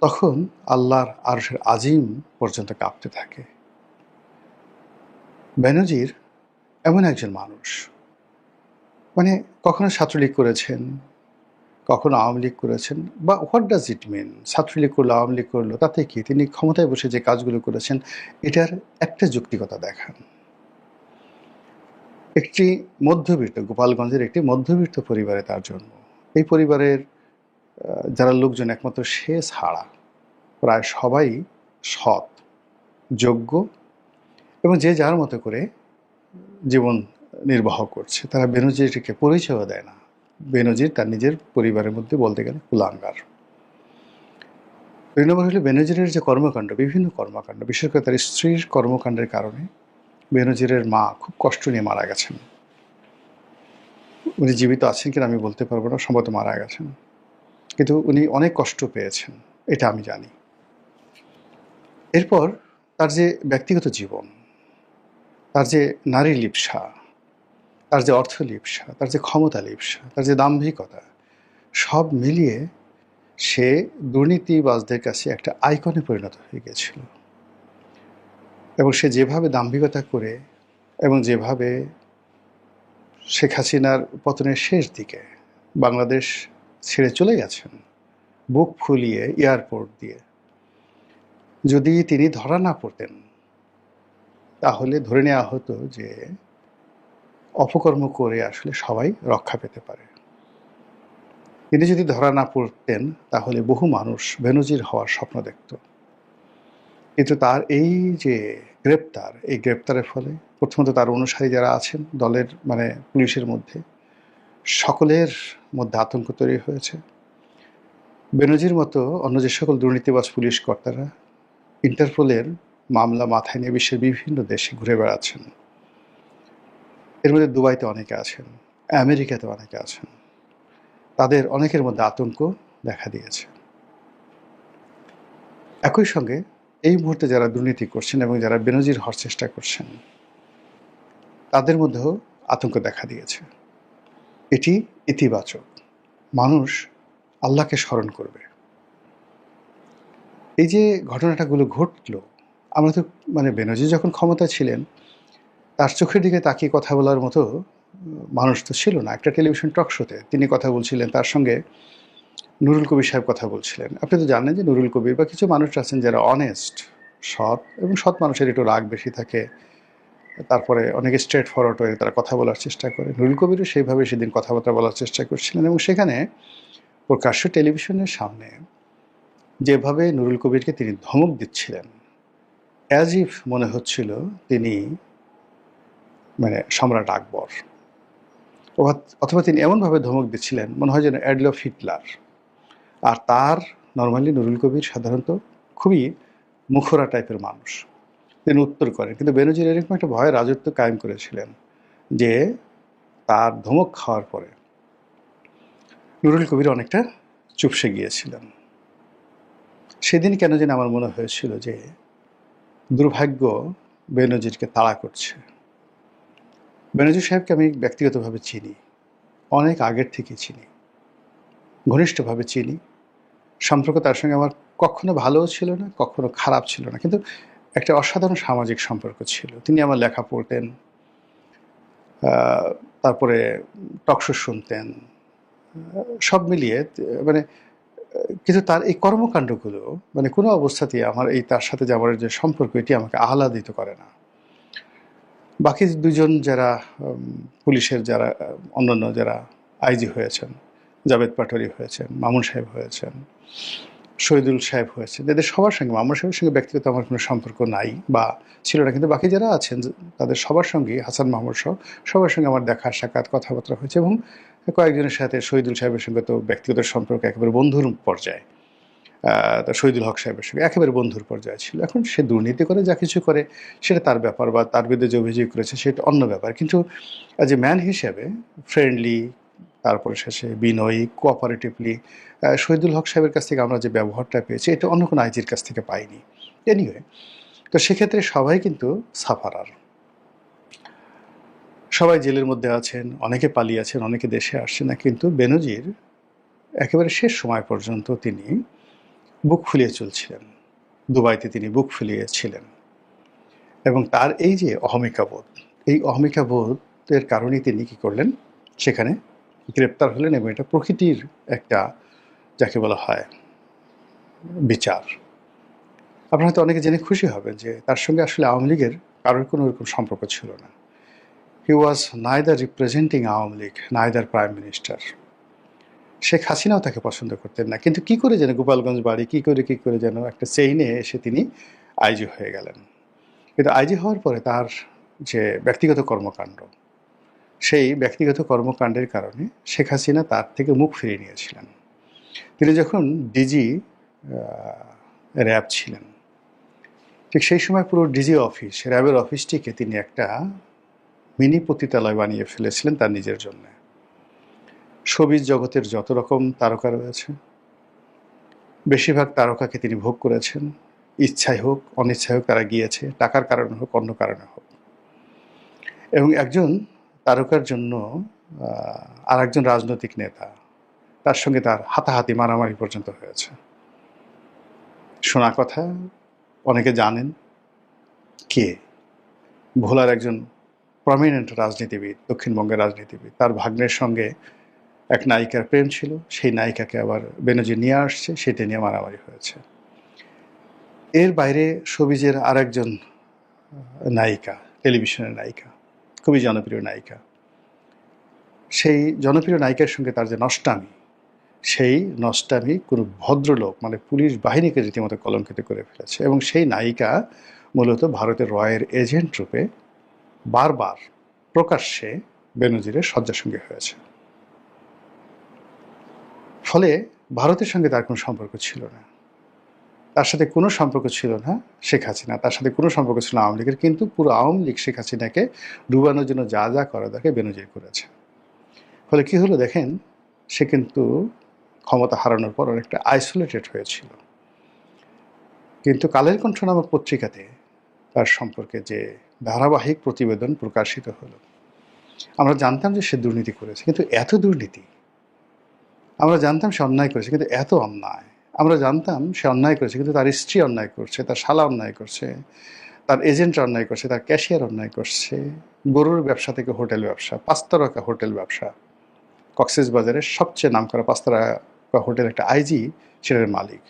S9: তখন আল্লাহর আরশের আজিম পর্যন্ত কাঁপতে থাকে। বেনজির এমন একজন মানুষ, মানে কখনো ছাত্রলীগ করেছেন, কখনো আওয়ামী লীগ করেছেন, বা হোয়াট ডাজ ইট মিন, ছাত্রলীগ করলো, আওয়ামী লীগ করলো, তাতে কি? তিনি ক্ষমতায় বসে যে কাজগুলো করেছেন, এটার একটা যৌক্তিকতা দেখান। একটি মধ্যবিত্ত, গোপালগঞ্জের একটি মধ্যবিত্ত পরিবারে তার জন্ম। এই পরিবারের যারা লোকজন, একমাত্র সে ছাড়া প্রায় সবাই সৎ, যোগ্য, এবং যে যার মতো করে জীবন নির্বাহ করছে। তারা বেনজিরকে পরিচয়ও দেয় না। বেনজির তার নিজের পরিবারের মধ্যে বলতে গেলে কুলাঙ্গার। 2 নম্বর হলো বেনজিরের যে কর্মকাণ্ড, বিভিন্ন কর্মকাণ্ড, বিশেষ করে তার স্ত্রীর কর্মকাণ্ডের কারণে বেনজিরের মা খুব কষ্ট নিয়ে মারা গেছেন। উনি জীবিত আছেন কিনা আমি বলতে পারবো না, সম্ভবত মারা গেছেন, কিন্তু উনি অনেক কষ্ট পেয়েছেন, এটা আমি জানি। এরপর তার যে ব্যক্তিগত জীবন, তার যে নারী লিপ্সা, তার যে অর্থ লিপ্সা, তার যে ক্ষমতা লিপ্সা, তার যে দাম্ভিকতা, সব মিলিয়ে সে দুর্নীতিবাজদের কাছে একটা আইকনে পরিণত হয়ে গেছিল। এবং সে যেভাবে দাম্ভিকতা করে এবং যেভাবে শেখ হাসিনার পতনের শেষ দিকে বাংলাদেশ ছেড়ে চলে গেছেন বুক ফুলিয়ে এয়ারপোর্ট দিয়ে, যদি তিনি ধরা না পড়তেন তাহলে ধরে নেওয়া হতো যে অপকর্ম করে আসলে সবাই রক্ষা পেতে পারে। তিনি যদি ধরা না পড়তেন তাহলে বহু মানুষ বেনজির হওয়ার স্বপ্ন দেখত। কিন্তু তার এই যে গ্রেপ্তার, এই গ্রেপ্তারের ফলে প্রথমত তার অনুসারী যারা আছেন দলের, মানে পুলিশের মধ্যে, সকলের মধ্যে আতঙ্ক তৈরি হয়েছে। বেনজির মতো অন্য যে সকল দুর্নীতিবাজ পুলিশ কর্তারা ইন্টারপোলের মামলা মাথায় নিয়ে বিশ্বের বিভিন্ন দেশে ঘুরে বেড়াচ্ছেন, এর মধ্যে দুবাইতে অনেকে আছেন, আমেরিকাতে অনেকে আছেন, তাদের অনেকের মধ্যে আতঙ্ক দেখা দিয়েছে। একই সঙ্গে এই মুহূর্তে যারা দুর্নীতি করছেন এবং যারা বেনজির হওয়ার চেষ্টা করছেন, তাদের মধ্যেও আতঙ্ক দেখা দিয়েছে। এটি ইতিবাচক। মানুষ আল্লাহকে স্মরণ করবে। এই যে ঘটনাটাগুলো ঘটলো, আমরা তো বেনজির যখন ক্ষমতা ছিলেন তার চোখের দিকে তাকিয়ে কথা বলার মতো মানুষ তো ছিল না। একটা টেলিভিশন টক শোতে তিনি কথা বলছিলেন, তার সঙ্গে নুরুল কবির সাহেব কথা বলছিলেন। আপনি তো জানেন যে নুরুল কবির বা কিছু মানুষ আছেন যারা অনেস্ট, সৎ, এবং সৎ মানুষের একটু রাগ বেশি থাকে, তারপরে অনেকে স্ট্রেট ফরওয়ার্ড হয়ে তারা কথা বলার চেষ্টা করে। নুরুল কবিরও সেইভাবে সেদিন কথাবার্তা বলার চেষ্টা করছিলেন এবং সেখানে প্রকাশ্য টেলিভিশনের সামনে যেভাবে নুরুল কবিরকে তিনি ধমক দিচ্ছিলেন, অ্যাজ ইফ মনে হচ্ছিল তিনি সম্রাট আকবর, অথবা তিনি এমনভাবে ধমক দিচ্ছিলেন মনে হয় যেন অ্যাডলফ হিটলার। আর তার নর্মালি নুরুল কবির সাধারণত খুবই মুখরা টাইপের মানুষ, তিনি উত্তর করেন। কিন্তু বেনজির এরকম একটা ভয়ের রাজত্ব কায়েম করেছিলেন যে তার ধমক খাওয়ার পরে নুরুল কবির অনেকটা চুপসে গিয়েছিলেন। সেদিন কেন যেন আমার মনে হয়েছিল যে দুর্ভাগ্য বেনজিরকে তাড়া করছে। বেনজির সাহেবকে আমি ব্যক্তিগতভাবে চিনি, অনেক আগের থেকে চিনি, ঘনিষ্ঠভাবে চিনি। সম্পর্ক তার সঙ্গে আমার কখনো ভালোও ছিল না, কখনো খারাপ ছিল না, কিন্তু একটা অসাধারণ সামাজিক সম্পর্ক ছিল। তিনি আমার লেখা পড়তেন, তারপরে টকশো শুনতেন, সব মিলিয়ে কিন্তু তার এই কর্মকাণ্ডগুলো কোনো অবস্থাতেই আমার তার সাথে যে আমার যে সম্পর্ক, এটি আমাকে আহ্লাদিত করে না। বাকি দুজন যারা পুলিশের যারা অন্যান্য যারা আইজি হয়েছেন, জাভেদ পাটোয়ারি হয়েছেন, মামুন সাহেব হয়েছেন, শহীদুল সাহেব হয়েছেন, এদের সবার সঙ্গে, মামুন সাহেবের সঙ্গে ব্যক্তিগত আমার কোনো সম্পর্ক নাই বা ছিল না, কিন্তু বাকি যারা আছেন তাদের সবার সঙ্গে, হাসান মাহমুদ সহ সবার সঙ্গে আমার দেখা সাক্ষাৎ কথাবার্তা হয়েছে। এবং কয়েকজনের সাথে শহীদুল সাহেবের সঙ্গে তো ব্যক্তিগত সম্পর্ক একেবারে বন্ধুর পর্যায়ে, শহীদুল হক সাহেবের সঙ্গে একেবারে বন্ধুর পর্যায়ে ছিল। এখন সে দুর্নীতি করে যা কিছু করে সেটা তার ব্যাপার, বা তার বিরুদ্ধে যে অভিযোগ করেছে সেটা অন্য ব্যাপার, কিন্তু অ্যাজ এ ম্যান হিসেবে ফ্রেন্ডলি, তারপরে শেষে বিনয়ী, কোঅপারেটিভলি শহীদুল হক সাহেবের কাছ থেকে আমরা যে ব্যবহারটা পেয়েছি এটা অন্য কোনো আইজির কাছ থেকে পাইনি। এনিওয়ে, তো সেক্ষেত্রে সবাই কিন্তু সাফারার, সবাই জেলের মধ্যে আছেন, অনেকে পালিয়ে আছেন, অনেকে দেশে আসছেন না, কিন্তু বেনজির একেবারে শেষ সময় পর্যন্ত তিনি বুক ফুলিয়ে চলছিলেন। দুবাইতে তিনি বুক ফুলিয়েছিলেন এবং তার এই যে অহমিকাবোধ, এই অহমিকাবোধের কারণেই তিনি কী করলেন, সেখানে গ্রেপ্তার হলেন। এবং এটা প্রকৃতির একটা, যাকে বলা হয়, বিচার। আপনারা হয়তো অনেকে জেনে খুশি হবেন যে তার সঙ্গে আসলে আওয়ামী লীগের কারোর কোনো ওরকম সম্পর্ক ছিল না। He was neither representing Awami League, neither prime minister. Sheikh হাসিনাও তাকে পছন্দ করতেন না, কিন্তু কী করে যেন গোপালগঞ্জ বাড়ি কী করে যেন একটা চেইনে এসে তিনি আইজি হয়ে গেলেন। কিন্তু আইজি হওয়ার পরে তার যে ব্যক্তিগত কর্মকাণ্ড, সেই ব্যক্তিগত কর্মকাণ্ডের কারণে শেখ হাসিনা তার থেকে মুখ ফিরিয়ে নিয়েছিলেন। তিনি যখন ডিজি র্যাব ছিলেন, ঠিক সেই সময় পুরো ডিজি অফিস, র্যাবের অফিসটিকে তিনি একটা মিনি পতিতালয় বানিয়ে ফেলেছিলেন তার নিজের জন্য। শোবিজ জগতের যত রকম তারকা রয়েছে, বেশিরভাগ তারকাকে তিনি ভোগ করেছেন, ইচ্ছায় হোক অনিচ্ছায় হোক তারা গিয়েছে, টাকার কারণে হোক অন্য কারণে হোক। এবং একজন তারকার জন্য আর একজন রাজনৈতিক নেতা, তার সঙ্গে তার হাতাহাতি মারামারি পর্যন্ত হয়েছে। শোনা কথা, অনেকে জানেন কে, ভোলার একজন প্রমিনেন্ট রাজনীতিবিদ, দক্ষিণবঙ্গের রাজনীতিবিদ, তার ভাগ্নের সঙ্গে এক নায়িকার প্রেম ছিল, সেই নায়িকাকে আবার বেনজির নিয়ে আসছে, সেটা নিয়ে মারামারি হয়েছে। এর বাইরে শোবিজের আর একজন নায়িকা, টেলিভিশনের নায়িকা, খুবই জনপ্রিয় নায়িকা, সেই জনপ্রিয় নায়িকার সঙ্গে তার যে নষ্টামি, সেই নষ্টামি কোনো ভদ্রলোক পুলিশ বাহিনীকে রীতিমতো কলঙ্কিত করে ফেলেছে। এবং সেই নায়িকা মূলত ভারতের রয়ের এজেন্ট রূপে বারবার প্রকাশ্যে বেনজিরের শয্যাসঙ্গী হয়েছে। ফলে ভারতের সঙ্গে তার কোনো সম্পর্ক ছিল না, তার সাথে কোনো সম্পর্ক ছিল না শেখ হাসিনা, তার সাথে কোনো সম্পর্ক ছিল না আওয়ামী লীগের। কিন্তু পুরো আওয়ামী লীগ শেখ হাসিনাকে ডুবানোর জন্য যা যা করা তাকে বেনজির করেছে। ফলে কি হলো দেখেন, সে কিন্তু ক্ষমতা হারানোর পর অনেকটা আইসোলেটেড হয়েছিল। কিন্তু কালের কণ্ঠ নামক পত্রিকাতে তার সম্পর্কে যে ধারাবাহিক প্রতিবেদন প্রকাশিত হলো, আমরা জানতাম যে সে দুর্নীতি করেছে, কিন্তু এত দুর্নীতি। আমরা জানতাম সে অন্যায় করেছে, কিন্তু এত অন্যায়। আমরা জানতাম সে অন্যায় করেছে, কিন্তু তার স্ত্রী অন্যায় করছে, তার শালা অন্যায় করছে, তার এজেন্ট অন্যায় করছে, তার ক্যাশিয়ার অন্যায় করছে। গরুর ব্যবসা থেকে হোটেল ব্যবসা, 5 তারকা হোটেল ব্যবসা, কক্সবাজারের সবচেয়ে নামকরা 5 তারকা হোটেল একটা আইজি সেটার মালিক।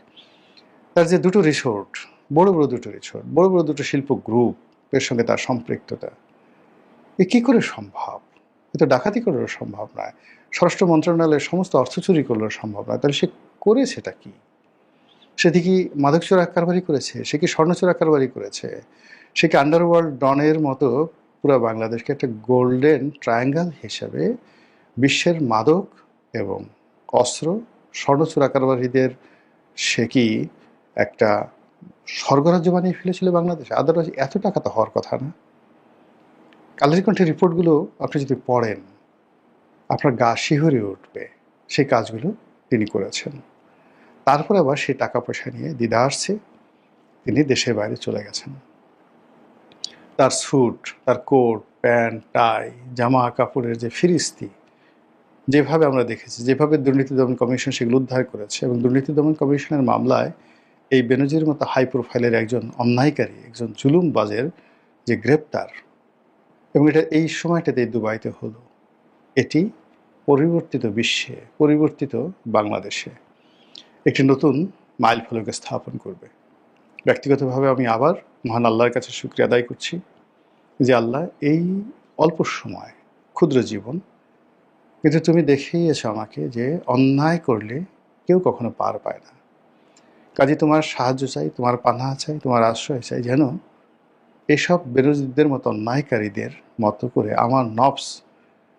S9: তার যে 2টো রিসোর্ট, বড় বড় 2টো রিসোর্ট, বড় বড় 2টো শিল্প গ্রুপ, এর সঙ্গে তার সম্পৃক্ততা, এ কী করে সম্ভব? এ তো ডাকাতি করলেও সম্ভব নয়, স্বরাষ্ট্র মন্ত্রণালয়ের সমস্ত অর্থ চুরি করলেও সম্ভব নয়। তাহলে সে করেছেটা কি? সে কি মাদক চোরা কারবারি করেছে? সে কি স্বর্ণ চোরা কারবারি করেছে? সে কি আন্ডারওয়ার্ল্ড ডনের মতো পুরো বাংলাদেশকে একটা গোল্ডেন ট্রায়াঙ্গেল হিসেবে বিশ্বের মাদক এবং অস্ত্র স্বর্ণ চোরা কারবারিদের সে কি একটা স্বর্গরাজ্য বানিয়ে ফেলেছিল বাংলাদেশ? আদারওয়াইজ এত টাকা তো হওয়ার কথা না। কালের কণ্ঠের রিপোর্টগুলো আপনি যদি পড়েন, আপনার গা শিহরে উঠবে। সেই কাজগুলো তিনি করেছেন। তারপরে আবার সেই টাকা পয়সা নিয়ে দ্বিধার্সে তিনি দেশের বাইরে চলে গেছেন। তার স্যুট, তার কোট, প্যান্ট, টাই, জামা কাপড়ের যে ফিরিস্তি, যেভাবে আমরা দেখেছি, যেভাবে দুর্নীতি দমন কমিশন সেগুলো উদ্ধার করেছে, এবং দুর্নীতি দমন কমিশনের মামলায় এই বেনজির মতো হাই প্রোফাইলের একজন অন্যায়কারী, একজন জুলুমবাজের যে গ্রেপ্তার, এবং এটা এই সময়টাতে দুবাইতে হলো, এটি পরিবর্তিত বিশ্বে, পরিবর্তিত বাংলাদেশে একটি নতুন মাইল ফলক স্থাপন করবে। ব্যক্তিগতভাবে আমি আবার মহান আল্লাহর কাছে শুকরিয়া আদায় করছি যে আল্লাহ, এই অল্প সময়, ক্ষুদ্র জীবন, কিন্তু তুমি দেখিয়েছো আমাকে যে অন্যায় করলে কেউ কখনো পার পায় না। কাজে তোমার সাহায্য চাই, তোমার পানাহ চাই, তোমার আশ্রয় চাই, যেন এসব বেনজিরদের মতো অন্যায়কারীদের মতো করে আমার নফস,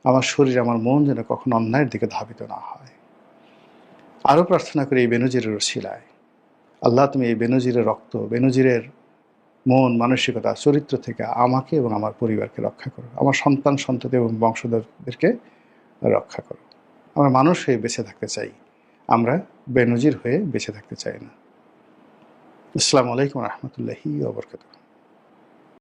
S9: আমার শরীর, আমার মন যেন কখনো অন্যায়ের দিকে ধাবিত না হয়। আরও প্রার্থনা করি এই বেনজিরের ওসিলায়, আল্লাহ তুমি এই বেনজিরের রক্ত, বেনজিরের মন, মানসিকতা, চরিত্র থেকে আমাকে এবং আমার পরিবারকে রক্ষা করো, আমার সন্তান সন্ততি এবং বংশধরদেরকে রক্ষা করো। আমরা মানুষ হয়ে বেঁচে থাকতে চাই, আমরা বেনজির হয়ে বেঁচে থাকতে চাই না। আসসালামু আলাইকুম রহমতুল্লাহি ওয়া বারাকাতুহু।